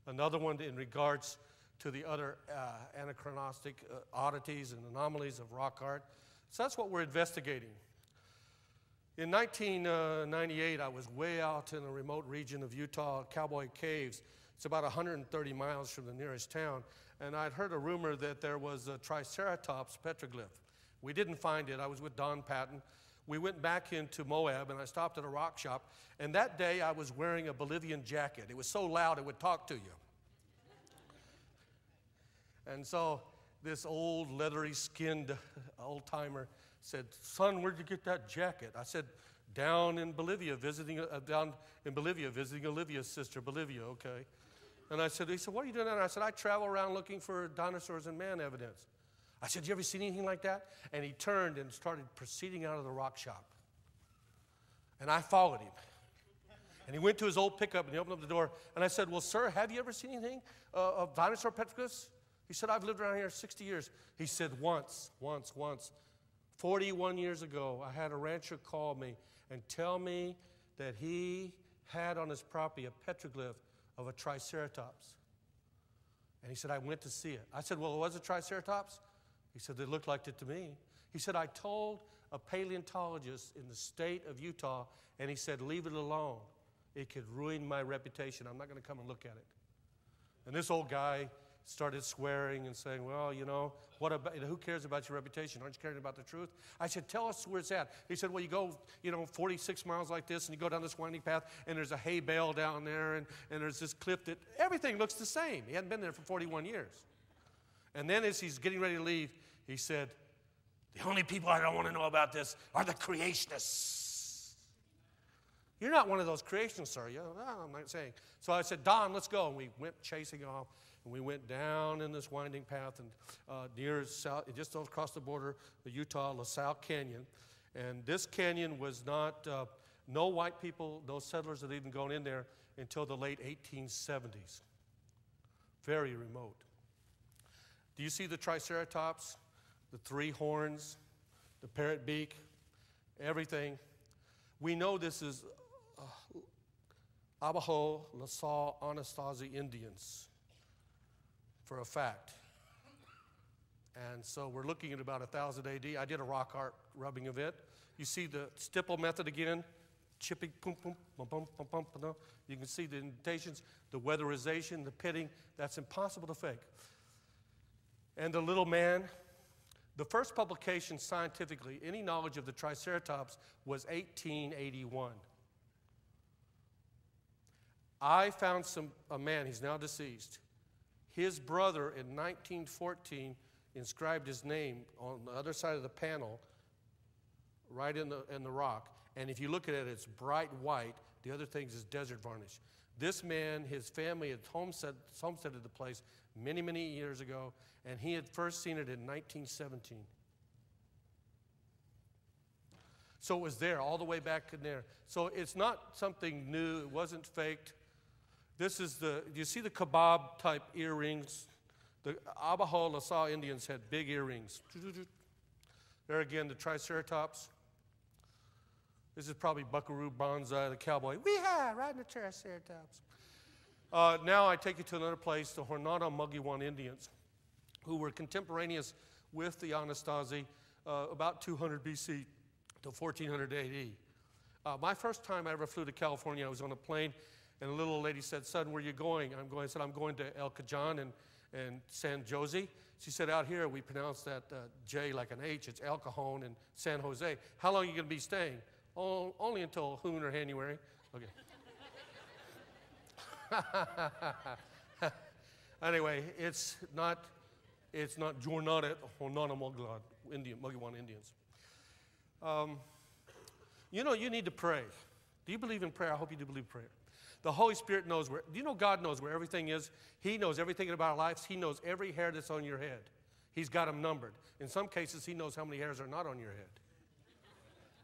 Another one in regards to the other anachronistic oddities and anomalies of rock art. So that's what we're investigating. In 1998, I was way out in a remote region of Utah, Cowboy Caves. It's about 130 miles from the nearest town. And I'd heard a rumor that there was a Triceratops petroglyph. We didn't find it. I was with Don Patton. We went back into Moab, and I stopped at a rock shop. And that day, I was wearing a Bolivian jacket. It was so loud, it would talk to you. And so this old leathery-skinned old-timer said, son, where'd you get that jacket? I said, down in Bolivia visiting Olivia's sister, Bolivia, okay. And he said, what are you doing there? And I said, I travel around looking for dinosaurs and man evidence. I said, you ever seen anything like that? And he turned and started proceeding out of the rock shop. And I followed him. And he went to his old pickup and he opened up the door. And I said, well, sir, have you ever seen anything of dinosaur petroglyphs? He said, I've lived around here 60 years. He said, once. 41 years ago, I had a rancher call me and tell me that he had on his property a petroglyph of a triceratops. And he said, I went to see it. I said, well, was it triceratops? He said, it looked like it to me. He said, I told a paleontologist in the state of Utah, and he said, leave it alone. It could ruin my reputation. I'm not going to come and look at it. And this old guy started swearing and saying, well, you know, who cares about your reputation? Aren't you caring about the truth? I said, tell us where it's at. He said, well, you go, 46 miles like this, and you go down this winding path, and there's a hay bale down there, and there's this cliff that everything looks the same. He hadn't been there for 41 years. And then as he's getting ready to leave, he said, the only people I don't want to know about this are the creationists. You're not one of those creationists, are you? No, I'm not saying. So I said, Don, let's go. And we went chasing off, and we went down in this winding path and near south, just across the border, the Utah LaSalle Canyon. And this canyon was not, no white people, no settlers had even gone in there until the late 1870s. Very remote. Do you see the triceratops, the three horns, the parrot beak, everything? We know this is Abajo, LaSalle, Anasazi Indians for a fact. And so we're looking at about 1000 AD. I did a rock art rubbing of it. You see the stipple method again, chipping, boom, boom, boom, boom, boom, boom, boom. You can see the indentations, the weatherization, the pitting. That's impossible to fake. And the little man, the first publication scientifically, any knowledge of the Triceratops, was 1881. I found a man, he's now deceased. His brother in 1914 inscribed his name on the other side of the panel, right in the rock. And if you look at it, it's bright white. The other things is desert varnish. This man, his family had homesteaded the place many, many years ago, and he had first seen it in 1917. So it was there, all the way back in there. So it's not something new. It wasn't faked. This is do you see the kebab type earrings? The Abajo LaSalle Indians had big earrings. There again, the Triceratops. This is probably Buckaroo Banzai, the cowboy. Wee-haw, riding the Triceratops. Now I take you to another place, the Hornado Mugiwan Indians, who were contemporaneous with the Anasazi about 200 BC to 1400 AD. My first time I ever flew to California, I was on a plane, and a little old lady said, son, where are you going? I said, I'm going to El Cajon and San Jose. She said, out here we pronounce that J like an H. It's El Cajon and San Jose. How long are you going to be staying? Oh, only until June or January. Okay. Anyway, it's not Jornada Honana Mugiwan Indians. You need to pray. Do you believe in prayer? I hope you do believe in prayer. The Holy Spirit knows where. Do you know God knows where everything is? He knows everything about our lives. He knows every hair that's on your head. He's got them numbered. In some cases, He knows how many hairs are not on your head.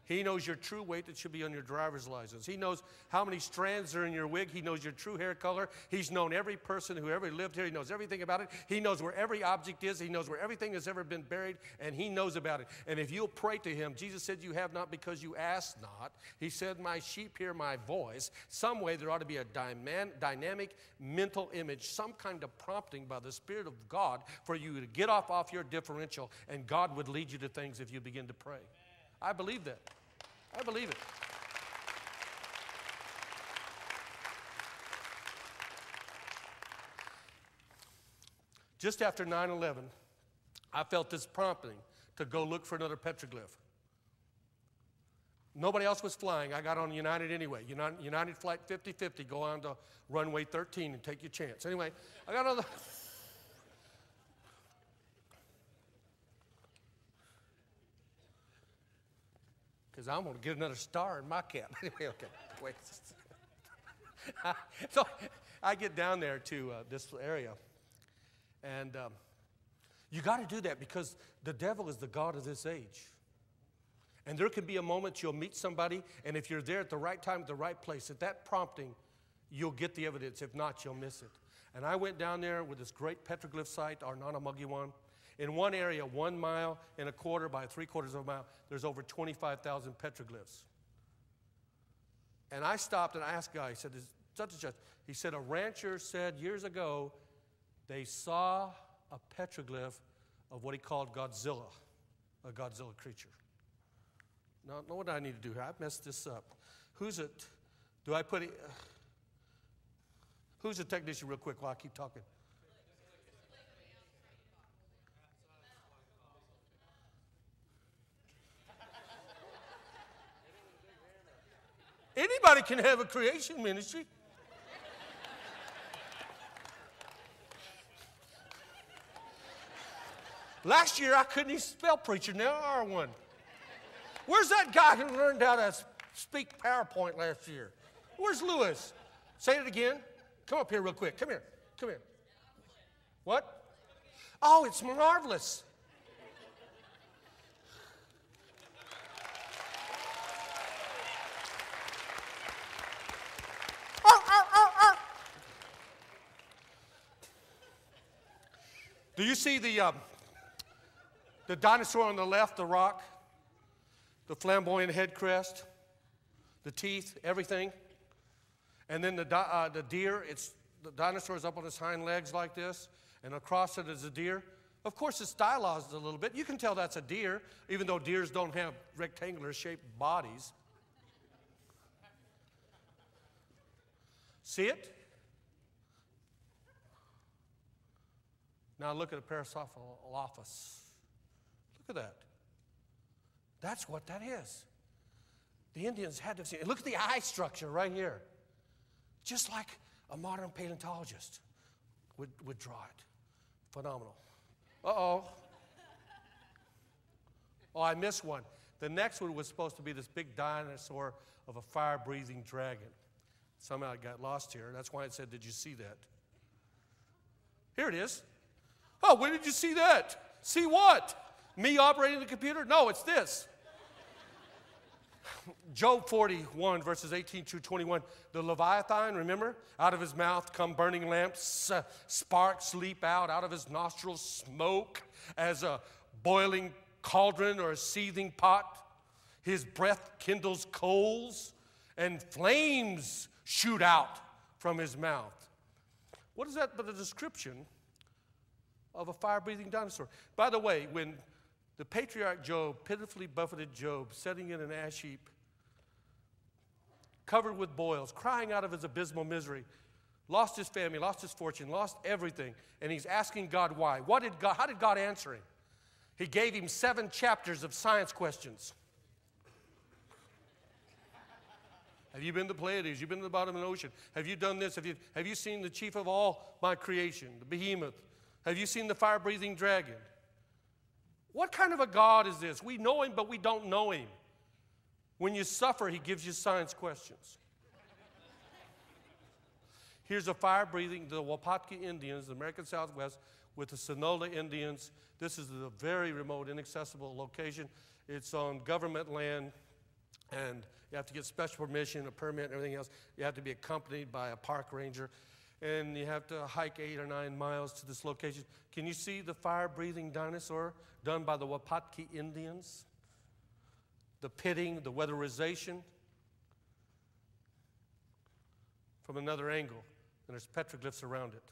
He knows your true weight that should be on your driver's license. He knows how many strands are in your wig. He knows your true hair color. He's known every person who ever lived here. He knows everything about it. He knows where every object is. He knows where everything has ever been buried, and He knows about it. And if you'll pray to Him, Jesus said, you have not because you ask not. He said, my sheep hear my voice. Some way there ought to be a dynamic mental image, some kind of prompting by the Spirit of God for you to get off your differential, and God would lead you to things if you begin to pray. I believe that. I believe it. Just after 9/11, I felt this prompting to go look for another petroglyph. Nobody else was flying. I got on United anyway. United flight 5050, go on to runway 13 and take your chance. Anyway, I got on the... because I'm going to get another star in my cap. Anyway, okay, wait. So I get down there to this area, and you got to do that because the devil is the god of this age. And there can be a moment you'll meet somebody, and if you're there at the right time, at the right place, at that prompting, you'll get the evidence. If not, you'll miss it. And I went down there with this great petroglyph site, our Nana Mugiwan. In one area, 1 mile and a quarter by 3/4 of a mile, there's over 25,000 petroglyphs. And I stopped and I asked a guy, he said, "Is such and such?" He said, "A rancher said years ago they saw a petroglyph of what he called Godzilla, a Godzilla creature." Now, what do I need to do here? I've messed this up. Who's it? Do I put it? Who's the technician real quick while I keep talking? Anybody can have a creation ministry. Last year I couldn't even spell preacher, now I are one. Where's that guy who learned how to speak PowerPoint last year? Where's Lewis? Say it again. Come up here real quick. Come here. Come here. What? Oh, it's marvelous. Do you see the dinosaur on the left, the rock, the flamboyant head crest, the teeth, everything? And then the deer, the dinosaur is up on its hind legs like this, and across it is a deer. Of course, it's stylized a little bit. You can tell that's a deer, even though deers don't have rectangular-shaped bodies. See it? Now look at a Paracephalophus. Look at that. That's what that is. The Indians had to see it. Look at the eye structure right here. Just like a modern paleontologist would draw it. Phenomenal. Uh-oh. Oh, I missed one. The next one was supposed to be this big dinosaur of a fire-breathing dragon. Somehow it got lost here. That's why it said, "Did you see that?" Here it is. Oh, when did you see that? See what? Me operating the computer? No, it's this. Job 41, verses 18 through 21. The Leviathan, remember? Out of his mouth come burning lamps, sparks leap out of his nostrils, smoke as a boiling cauldron or a seething pot. His breath kindles coals, and flames shoot out from his mouth. What is that but a description of a fire-breathing dinosaur? By the way, when the patriarch Job, pitifully buffeted Job, sitting in an ash heap, covered with boils, crying out of his abysmal misery, lost his family, lost his fortune, lost everything, and he's asking God why. How did God answer him? He gave him 7 chapters of science questions. Have you been to the Pleiades? Have you been to the bottom of the ocean? Have you done this? Have you seen the chief of all my creation, the behemoth? Have you seen the fire-breathing dragon? What kind of a God is this? We know him, but we don't know him. When you suffer, he gives you science questions. Here's a fire-breathing, the Wapatki Indians, the American Southwest, with the Sonola Indians. This is a very remote, inaccessible location. It's on government land, and you have to get special permission, a permit, and everything else. You have to be accompanied by a park ranger, and you have to hike 8 or 9 miles to this location. Can you see the fire-breathing dinosaur done by the Wapatki Indians? The pitting, the weatherization. From another angle, and there's petroglyphs around it.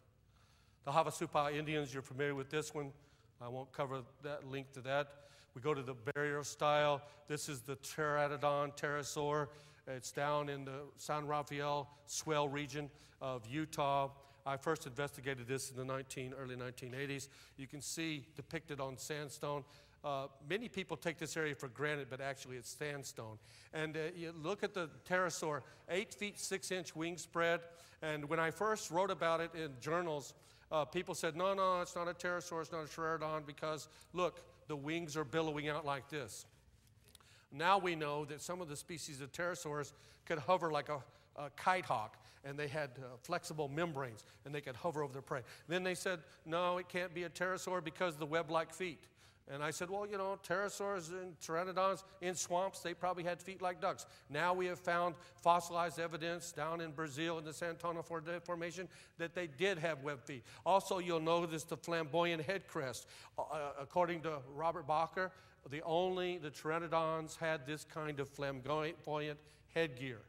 The Havasupai Indians, you're familiar with this one. I won't cover that link to that. We go to the barrier style. This is the Pteranodon pterosaur. It's down in the San Rafael swell region of Utah. I first investigated this in the early 1980s. You can see depicted on sandstone. Many people take this area for granted, but actually it's sandstone. And you look at the pterosaur, 8 feet 6 inch wingspread. And when I first wrote about it in journals, people said, no, it's not a pterosaur, it's not a pteranodon, because look, the wings are billowing out like this. Now we know that some of the species of pterosaurs could hover like a kite hawk, and they had flexible membranes, and they could hover over their prey. Then they said, no, it can't be a pterosaur because of the web-like feet. And I said, well, you know, pterosaurs and pteranodons in swamps, they probably had feet like ducks. Now we have found fossilized evidence down in Brazil in the Santana Formation that they did have web feet. Also, you'll notice the flamboyant head crest. According to Robert Bacher, the pteranodons had this kind of flamboyant headgear.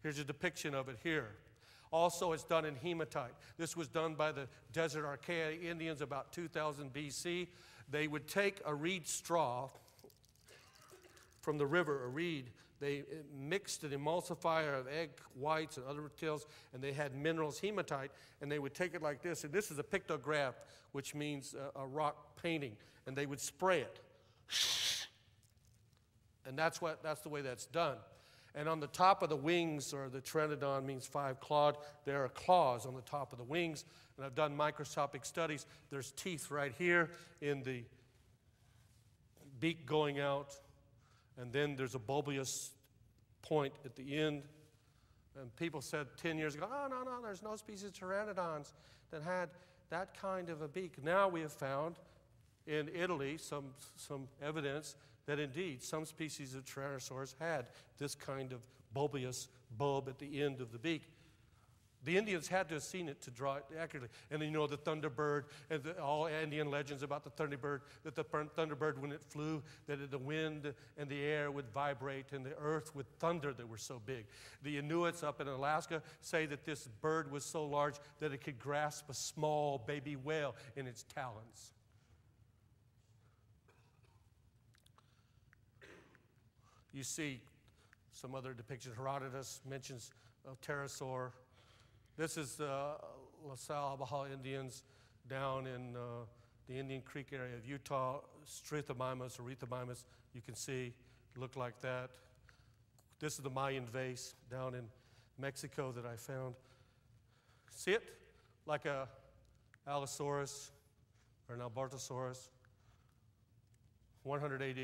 Here's a depiction of it here. Also, it's done in hematite. This was done by the Desert Archaea Indians about 2000 BC. They would take a reed straw from the river, a reed. They mixed an emulsifier of egg whites and other materials, and they had minerals, hematite, and they would take it like this. And this is a pictograph, which means a rock painting. And they would spray it. And that's the way that's done. And on the top of the wings, or the pteranodon means 5-clawed, there are claws on the top of the wings. And I've done microscopic studies. There's teeth right here in the beak going out. And then there's a bulbous point at the end. And people said 10 years ago, oh, no, there's no species of pteranodons that had that kind of a beak. Now we have found in Italy some evidence that indeed some species of tyrannosaurs had this kind of bulbous bulb at the end of the beak. The Indians had to have seen it to draw it accurately. And you know the thunderbird, and all Indian legends about the thunderbird, that the thunderbird, when it flew, that the wind and the air would vibrate and the earth would thunder. They were so big. The Inuits up in Alaska say that this bird was so large that it could grasp a small baby whale in its talons. You see some other depictions. Herodotus mentions a pterosaur. This is La Salle Baja Indians down in the Indian Creek area of Utah. Strethomymus, Erythromymus, you can see, look like that. This is the Mayan vase down in Mexico that I found. See it? Like a Allosaurus or an Albertosaurus. 100 AD.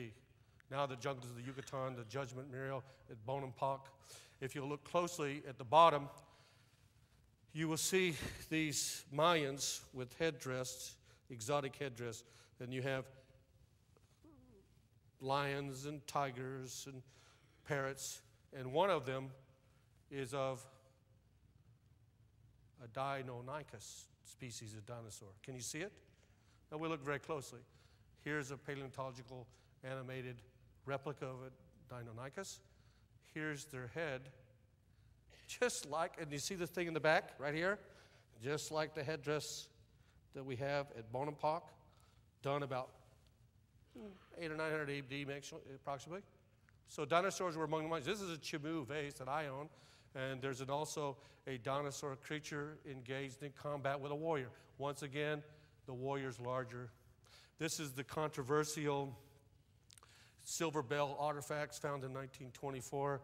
Now the jungles of the Yucatan, the Judgment Memorial at Bonampak. If you look closely at the bottom, you will see these Mayans with headdress, exotic headdress. Then you have lions and tigers and parrots. And one of them is of a Deinonychus species of dinosaur. Can you see it? Now we look very closely. Here's a paleontological animated replica of a Deinonychus. Here's their head. Just like, and you see the thing in the back right here? Just like the headdress that we have at Bonampak, done about 800 or 900 AD approximately. So dinosaurs were among the ones. This is a Chimu vase that I own, and there's also a dinosaur creature engaged in combat with a warrior. Once again, the warrior's larger. This is the controversial silver bell artifacts found in 1924.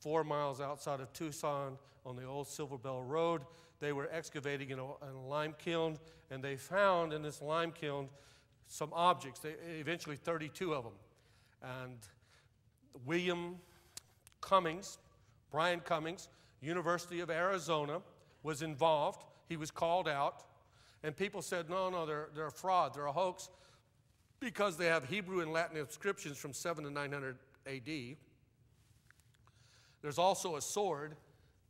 4 miles outside of Tucson on the old Silver Bell Road. They were excavating in a lime kiln, and they found in this lime kiln some objects, eventually 32 of them. And Brian Cummings, University of Arizona, was involved. He was called out, and people said, no, they're a fraud, they're a hoax, because they have Hebrew and Latin inscriptions from 7 to 900 AD. There's also a sword,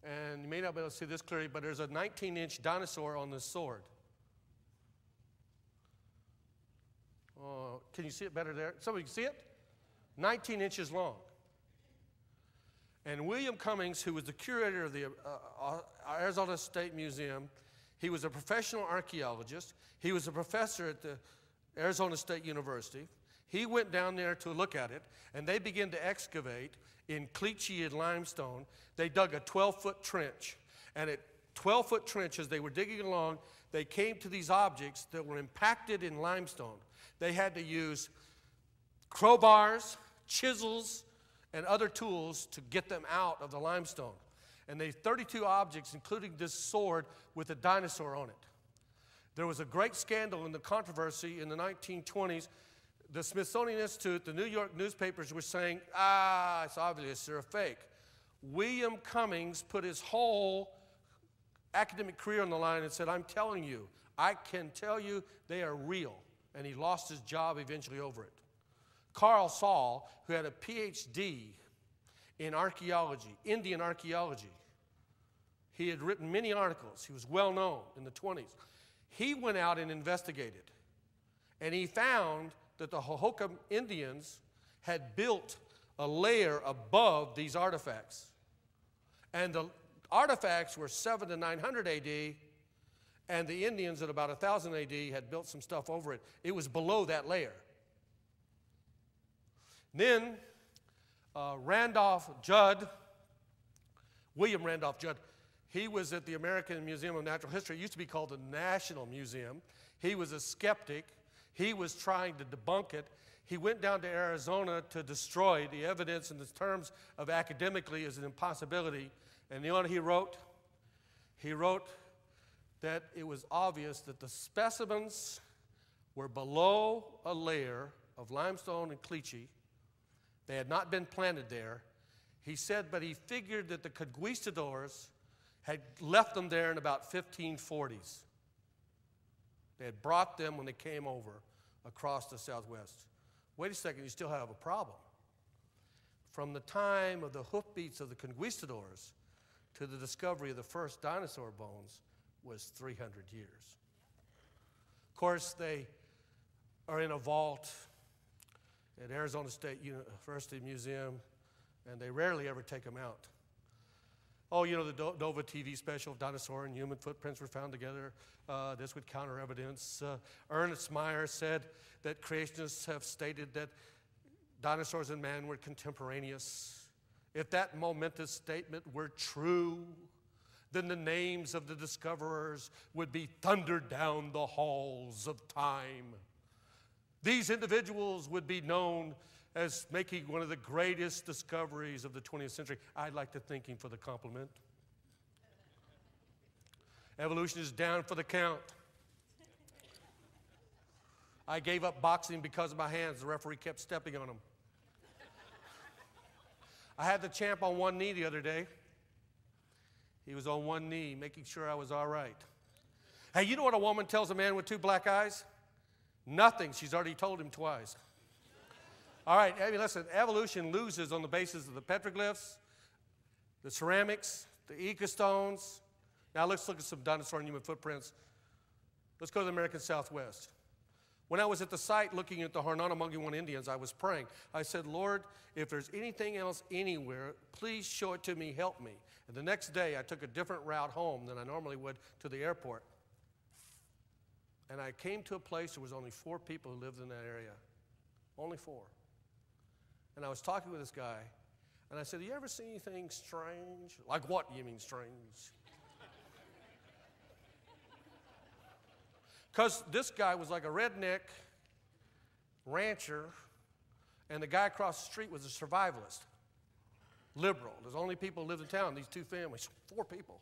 and you may not be able to see this clearly, but there's a 19-inch dinosaur on this sword. Can you see it better there? Somebody can see it? 19 inches long. And William Cummings, who was the curator of the Arizona State Museum, he was a professional archaeologist. He was a professor at the Arizona State University. He went down there to look at it, and they began to excavate in Cleachy and limestone. They dug a 12-foot trench, and at 12-foot trench, as they were digging along, they came to these objects that were impacted in limestone. They had to use crowbars, chisels, and other tools to get them out of the limestone. And they 32 objects, including this sword with a dinosaur on it. There was a great scandal in the controversy in the 1920s. the Smithsonian Institute, the New York newspapers were saying, it's obvious they're a fake. William Cummings put his whole academic career on the line and said, I'm telling you, I can tell you they are real. And he lost his job eventually over it. Carl Saul, who had a PhD in archaeology, Indian archaeology, he had written many articles. He was well known in the 20s. He went out and investigated. And he found that the Hohokam Indians had built a layer above these artifacts. And the artifacts were 700 to 900 AD, and the Indians at about 1000 AD had built some stuff over it. It was below that layer. Then Randolph Judd, William Randolph Judd, he was at the American Museum of Natural History. It used to be called the National Museum. He was a skeptic. He was trying to debunk it. He went down to Arizona to destroy the evidence in the terms of academically as an impossibility. And you know what he wrote? He wrote that it was obvious that the specimens were below a layer of limestone and caliche. They had not been planted there. He said, but he figured that the conquistadors had left them there in about 1540s. They had brought them when they came over across the Southwest. Wait a second, you still have a problem. From the time of the hoofbeats of the conquistadors to the discovery of the first dinosaur bones was 300 years. Of course, they are in a vault at Arizona State University Museum, and they rarely ever take them out. Oh, you know, the Nova TV special, dinosaur and human footprints were found together. This would counter evidence. Ernest Meyer said that creationists have stated that dinosaurs and man were contemporaneous. If that momentous statement were true, then the names of the discoverers would be thundered down the halls of time. These individuals would be known as making one of the greatest discoveries of the 20th century. I'd like to thank him for the compliment. Evolution is down for the count. I gave up boxing because of my hands. The referee kept stepping on them. I had the champ on one knee the other day. He was on one knee, making sure I was all right. Hey, you know what a woman tells a man with two black eyes? Nothing. She's already told him twice. All right, I mean, listen, evolution loses on the basis of the petroglyphs, the ceramics, the ecostones. Now let's look at some dinosaur and human footprints. Let's go to the American Southwest. When I was at the site looking at the Harnonamungwan Indians, I was praying. I said, Lord, if there's anything else anywhere, please show it to me, help me. And the next day, I took a different route home than I normally would to the airport. And I came to a place where there was only 4 people who lived in that area. Only 4. And I was talking with this guy, and I said, you ever see anything strange? Like what you mean strange? Because this guy was like a redneck rancher, and the guy across the street was a survivalist, liberal. There's only people who lived in town, these 2 families, 4 people.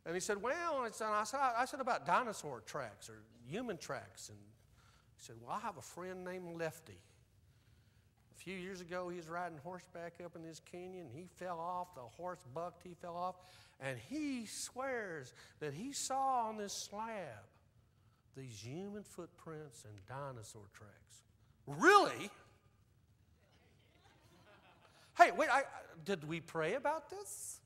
And he said, well, I said about dinosaur tracks or human tracks. And he said, well, I have a friend named Lefty. A few years ago, he was riding horseback up in this canyon. He fell off. The horse bucked. He fell off. And he swears that he saw on this slab these human footprints and dinosaur tracks. Really? Hey, wait, did we pray about this?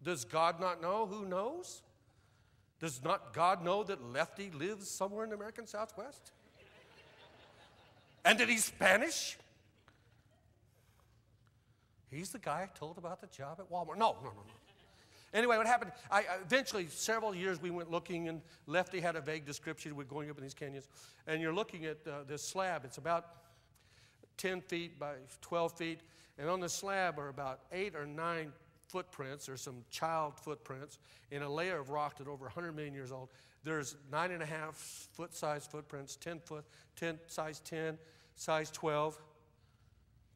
Does God not know? Who knows? Does not God know that Lefty lives somewhere in the American Southwest? And that he's Spanish? He's the guy I told about the job at Walmart. No. Anyway, what happened, eventually, several years we went looking, and Lefty had a vague description. We're going up in these canyons, and you're looking at this slab. It's about 10 feet by 12 feet, and on the slab are about 8 or 9 footprints, or some child footprints, in a layer of rock that over 100 million years old. There's 9.5 foot size footprints, 10 foot, 10, size 10, size 12.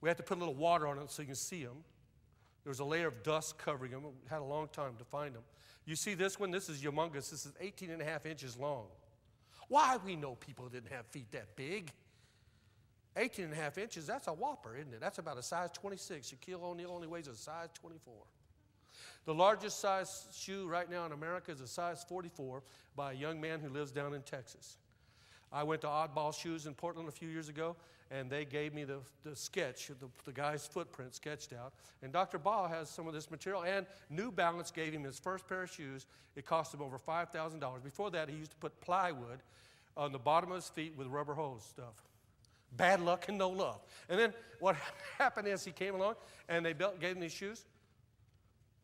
We had to put a little water on it so you can see them. There was a layer of dust covering them. We had a long time to find them. You see this one? This is humongous. This is 18.5 inches long. Why? We know people didn't have feet that big. 18 and a half inches, that's a whopper, isn't it? That's about a size 26. Shaquille O'Neal only weighs a size 24. The largest size shoe right now in America is a size 44 by a young man who lives down in Texas. I went to Oddball Shoes in Portland a few years ago, and they gave me the sketch, the guy's footprint sketched out. And Dr. Ball has some of this material, and New Balance gave him his first pair of shoes. It cost him over $5,000. Before that, he used to put plywood on the bottom of his feet with rubber hose stuff. Bad luck and no love. And then what happened is he came along, and they gave him these shoes.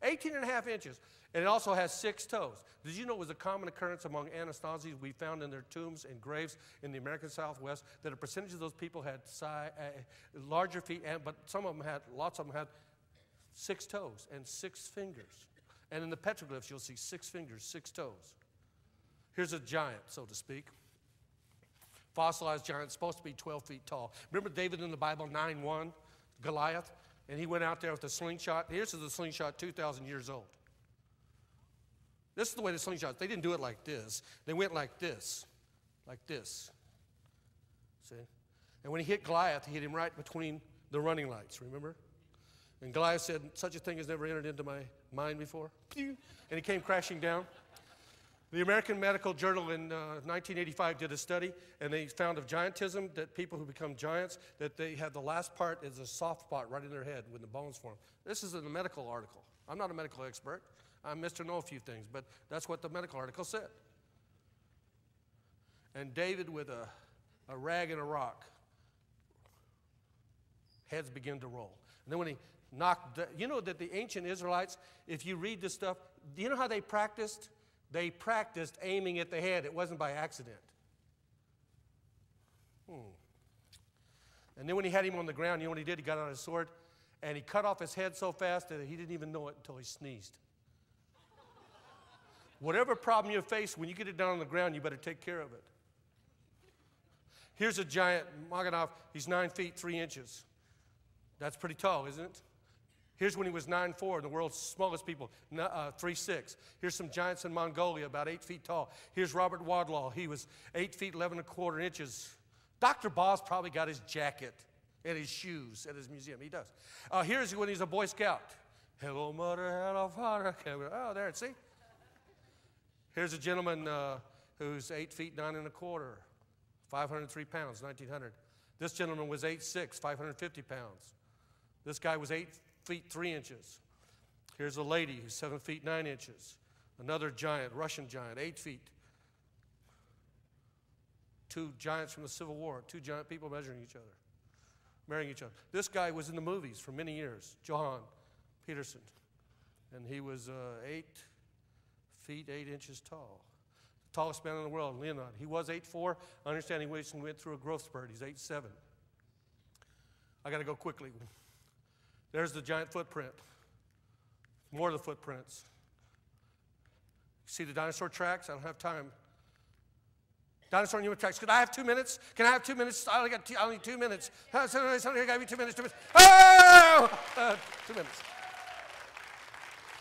18 and a half inches. And it also has 6 toes. Did you know it was a common occurrence among Anastasis we found in their tombs and graves in the American Southwest that a percentage of those people had larger feet, but lots of them had 6 toes and 6 fingers. And in the petroglyphs, you'll see 6 fingers, 6 toes. Here's a giant, so to speak. Fossilized giant, supposed to be 12 feet tall. Remember David in the Bible, 9-1, Goliath? And he went out there with a slingshot. Here's the slingshot 2,000 years old. This is the way the slingshot, they didn't do it like this. They went like this. See? And when he hit Goliath, he hit him right between the running lights, remember? And Goliath said, such a thing has never entered into my mind before. And he came crashing down. The American Medical Journal in 1985 did a study, and they found of giantism that people who become giants, that they have the last part is a soft spot right in their head when the bones form. This is in a medical article. I'm not a medical expert. I'm Mr. Know a few things, but that's what the medical article said. And David with a rag and a rock, heads begin to roll. And then when he knocked, you know that the ancient Israelites, if you read this stuff, do you know how they practiced? They practiced aiming at the head. It wasn't by accident. And then when he had him on the ground, you know what he did? He got out his sword, and he cut off his head so fast that he didn't even know it until he sneezed. Whatever problem you face, when you get it down on the ground, you better take care of it. Here's a giant, Maganov. He's 9 feet, 3 inches. That's pretty tall, isn't it? Here's when he was 9'4", the world's smallest people, 3'6". Here's some giants in Mongolia, about 8 feet tall. Here's Robert Wadlaw. He was 8 feet, 11¼ inches. Dr. Boss probably got his jacket and his shoes at his museum. He does. Here's when he's a Boy Scout. Hello, mother, hello, father. Oh, there, see? Here's a gentleman who's 8 feet, 9¼ 503 pounds, 1900. This gentleman was 8'6", 550 pounds. This guy was 8 feet, 3 inches. Here's a lady who's 7 feet, 9 inches. Another giant, Russian giant, 8 feet. 2 giants from the Civil War, 2 giant people marrying each other. This guy was in the movies for many years, Johan Peterson. And he was 8 feet, 8 inches tall. Tallest man in the world, Leonard. He was 8'4". I understand he went through a growth spurt. He's 8'7". I got to go quickly. There's the giant footprint. More of the footprints. See the dinosaur tracks? I don't have time. Dinosaur and human tracks. Could I have 2 minutes? Can I have 2 minutes? I only need 2 minutes. Somebody got me 2 minutes. 2 minutes. Oh! 2 minutes.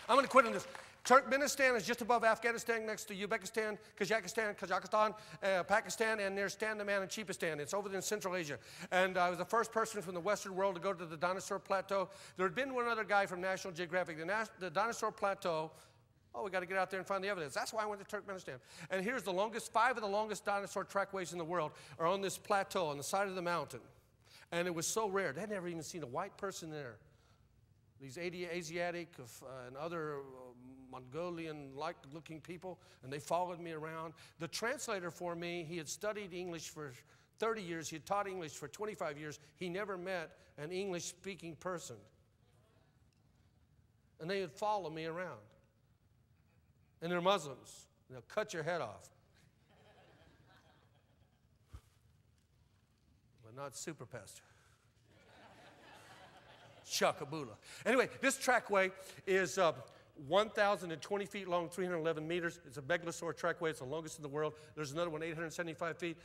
I'm going to quit on this. Turkmenistan is just above Afghanistan, next to Uzbekistan, Kazakhstan, Pakistan, and near Standaman and Cheepistan. It's over in Central Asia. And I was the first person from the Western world to go to the dinosaur plateau. There had been one other guy from National Geographic. The dinosaur plateau, we got to get out there and find the evidence. That's why I went to Turkmenistan. And here's the longest, 5 of the longest dinosaur trackways in the world are on this plateau on the side of the mountain. And it was so rare. They'd never even seen a white person there. These Asiatic and other Mongolian-like looking people, and they followed me around. The translator for me, he had studied English for 30 years. He had taught English for 25 years. He never met an English-speaking person. And they would follow me around. And they're Muslims. They'll cut your head off. But not super pastor. Shakabula. Anyway, this trackway is 1,020 feet long, 311 meters. It's a megalosaur trackway. It's the longest in the world. There's another one, 875 feet.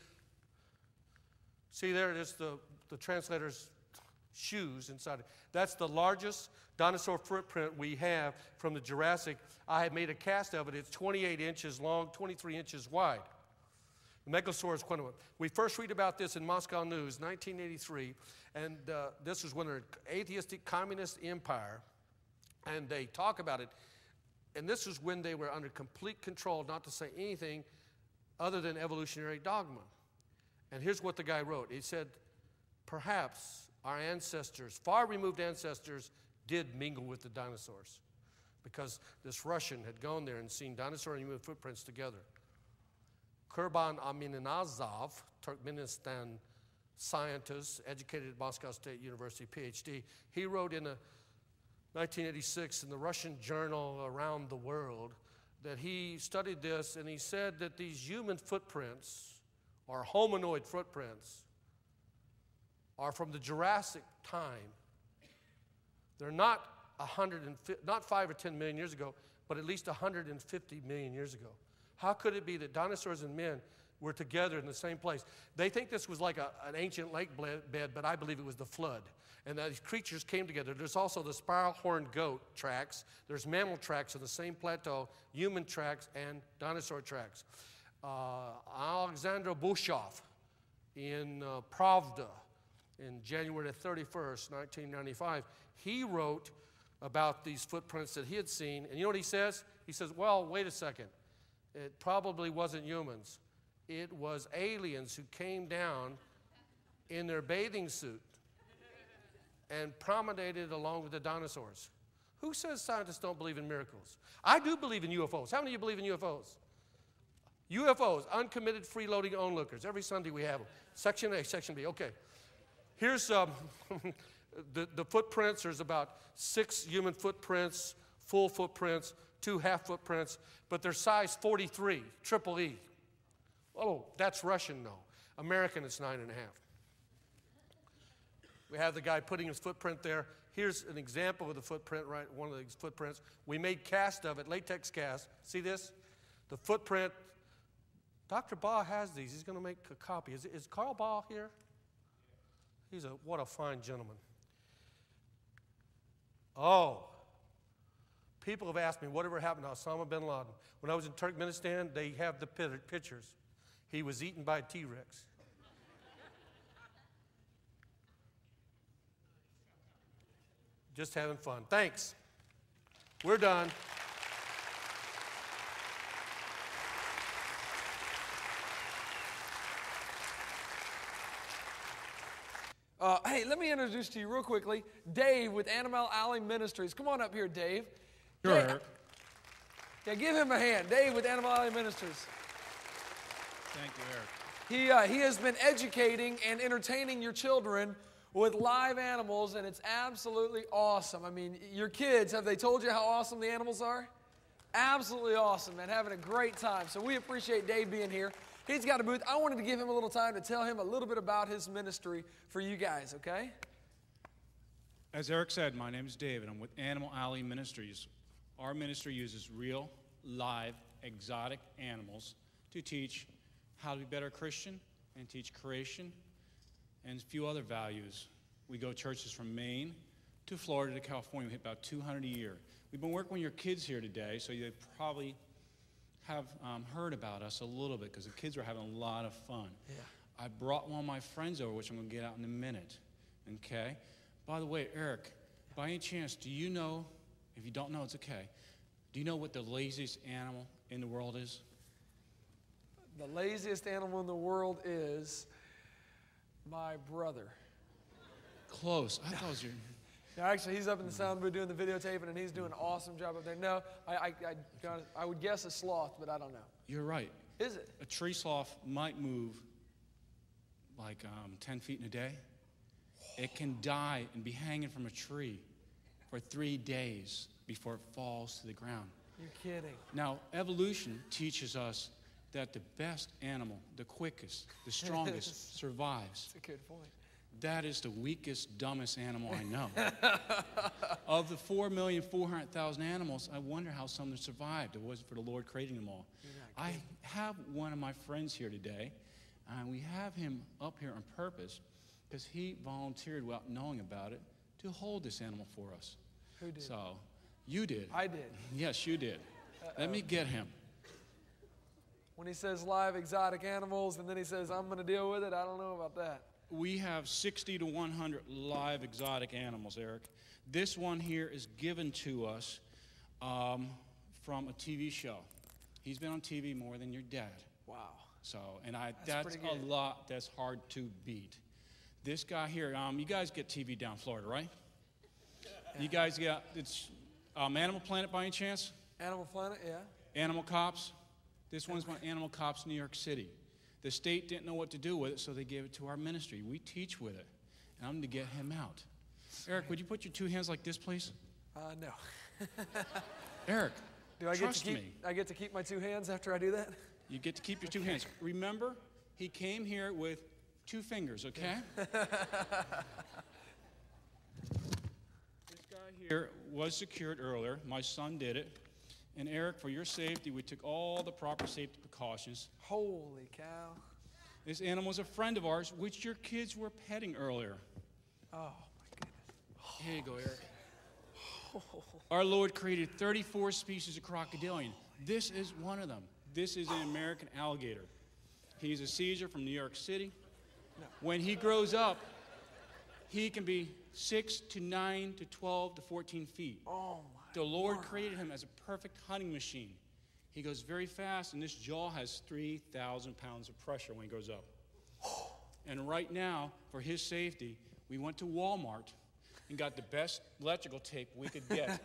See there, it is the translator's shoes inside it. That's the largest dinosaur footprint we have from the Jurassic. I had made a cast of it. It's 28 inches long, 23 inches wide. The Megalosaurus quintuple. We first read about this in Moscow News, 1983, and this was when an atheistic communist empire, and they talk about it. And this was when they were under complete control not to say anything other than evolutionary dogma. And here's what the guy wrote. He said, perhaps our ancestors, far removed ancestors, did mingle with the dinosaurs, because this Russian had gone there and seen dinosaur and human footprints together. Kurban Aminazov, Turkmenistan scientist, educated at Moscow State University, PhD, he wrote in 1986 in the Russian journal Around the World that he studied this, and he said that these human footprints, or hominoid footprints, are from the Jurassic time. They're not 5 or 10 million years ago, but at least 150 million years ago. How could it be that dinosaurs and men were together in the same place? They think this was like an ancient lake bed, but I believe it was the flood. And these creatures came together. There's also the spiral-horned goat tracks. There's mammal tracks on the same plateau, human tracks and dinosaur tracks. Alexander Bushov in Pravda in January 31st, 1995, he wrote about these footprints that he had seen. And you know what he says? He says, well, wait a second. It probably wasn't humans. It was aliens who came down in their bathing suit and promenaded along with the dinosaurs. Who says scientists don't believe in miracles? I do believe in UFOs. How many of you believe in UFOs? UFOs, uncommitted, freeloading onlookers. Every Sunday we have them. Section A, Section B. Okay. Here's the footprints. There's about 6 human footprints, full footprints, 2 half footprints, but they're size 43, triple E. Oh, that's Russian, though. American, it's 9.5. We have the guy putting his footprint there. Here's an example of the footprint, right? One of these footprints. We made cast of it, latex cast. See this? The footprint. Dr. Baugh has these. He's going to make a copy. Is Carl Baugh here? What a fine gentleman. Oh. People have asked me, whatever happened to Osama bin Laden? When I was in Turkmenistan, they have the pictures. He was eaten by a T-Rex. Just having fun. Thanks. We're done. Hey, let me introduce to you real quickly Dave with Animal Alley Ministries. Come on up here, Dave. Sure. Yeah, give him a hand. Dave with Animal Alley Ministries. Thank you, Eric. He has been educating and entertaining your children with live animals, and it's absolutely awesome. I mean, your kids, have they told you how awesome the animals are? Absolutely awesome, man. Having a great time. So we appreciate Dave being here. He's got a booth. I wanted to give him a little time to tell him a little bit about his ministry for you guys, okay? As Eric said, my name is Dave, and I'm with Animal Alley Ministries. Our ministry uses real, live, exotic animals to teach how to be a better Christian and teach creation and a few other values. We go churches from Maine to Florida to California. We hit about 200 a year. We've been working with your kids here today, so you probably have heard about us a little bit because the kids were having a lot of fun. Yeah. I brought one of my friends over, which I'm going to get out in a minute. Okay? By the way, Eric, by any chance, do you know, if you don't know, it's okay, do you know what the laziest animal in the world is? The laziest animal in the world is my brother. Close. I thought it was your... Yeah, actually, he's up in the sound booth doing the videotaping, and he's doing an awesome job up there. No, I would guess a sloth, but I don't know. You're right. Is it? A tree sloth might move like 10 feet in a day. It can die and be hanging from a tree for 3 days before it falls to the ground. You're kidding. Now, evolution teaches us that the best animal, the quickest, the strongest survives. That's a good point. That is the weakest, dumbest animal I know. Of the 4,400,000 animals, I wonder how some survived. It wasn't for the Lord creating them all. I have one of my friends here today, and we have him up here on purpose because he volunteered without knowing about it to hold this animal for us. Who did? So, you did. I did. Yes, you did. Let me get him. when he says live exotic animals and then he says, I'm going to deal with it. I don't know about that. We have 60 to 100 live exotic animals, Eric. This one here is given to us from a TV show. He's been on TV more than your dad. Wow. So, and that's a lot that's hard to beat. This guy here, you guys get TV down Florida, right? You guys get, it's Animal Planet by any chance? Animal Planet, yeah. Animal Cops. This one's by Animal Cops New York City. The state didn't know what to do with it, so they gave it to our ministry. We teach with it, and I'm going to get him out. Eric, would you put your two hands like this, please? No. Eric, trust me. I get to keep my two hands after I do that? You get to keep your two hands. Remember, he came here with 2 fingers, okay? This guy here was secured earlier. My son did it. And Eric, for your safety, we took all the proper safety precautions. Holy cow. This animal is a friend of ours, which your kids were petting earlier. Oh, my goodness. Here you go, Eric. Our Lord created 34 species of crocodilian. This is one of them. This is an American alligator. He's a Caesar from New York City. No. When he grows up, he can be 6 to 9 to 12 to 14 feet. Oh, my. The Lord created him as a perfect hunting machine. He goes very fast, and this jaw has 3,000 pounds of pressure when he grows up. And right now, for his safety, we went to Walmart and got the best electrical tape we could get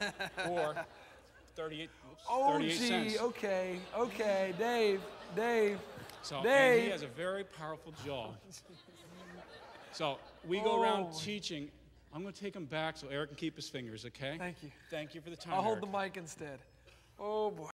for 38 cents. Okay, Dave. So, Dave. And he has a very powerful jaw. So we go around teaching. I'm going to take him back so Eric can keep his fingers, okay? Thank you. Thank you for the time, I'll hold Eric. the mic instead. Oh, boy.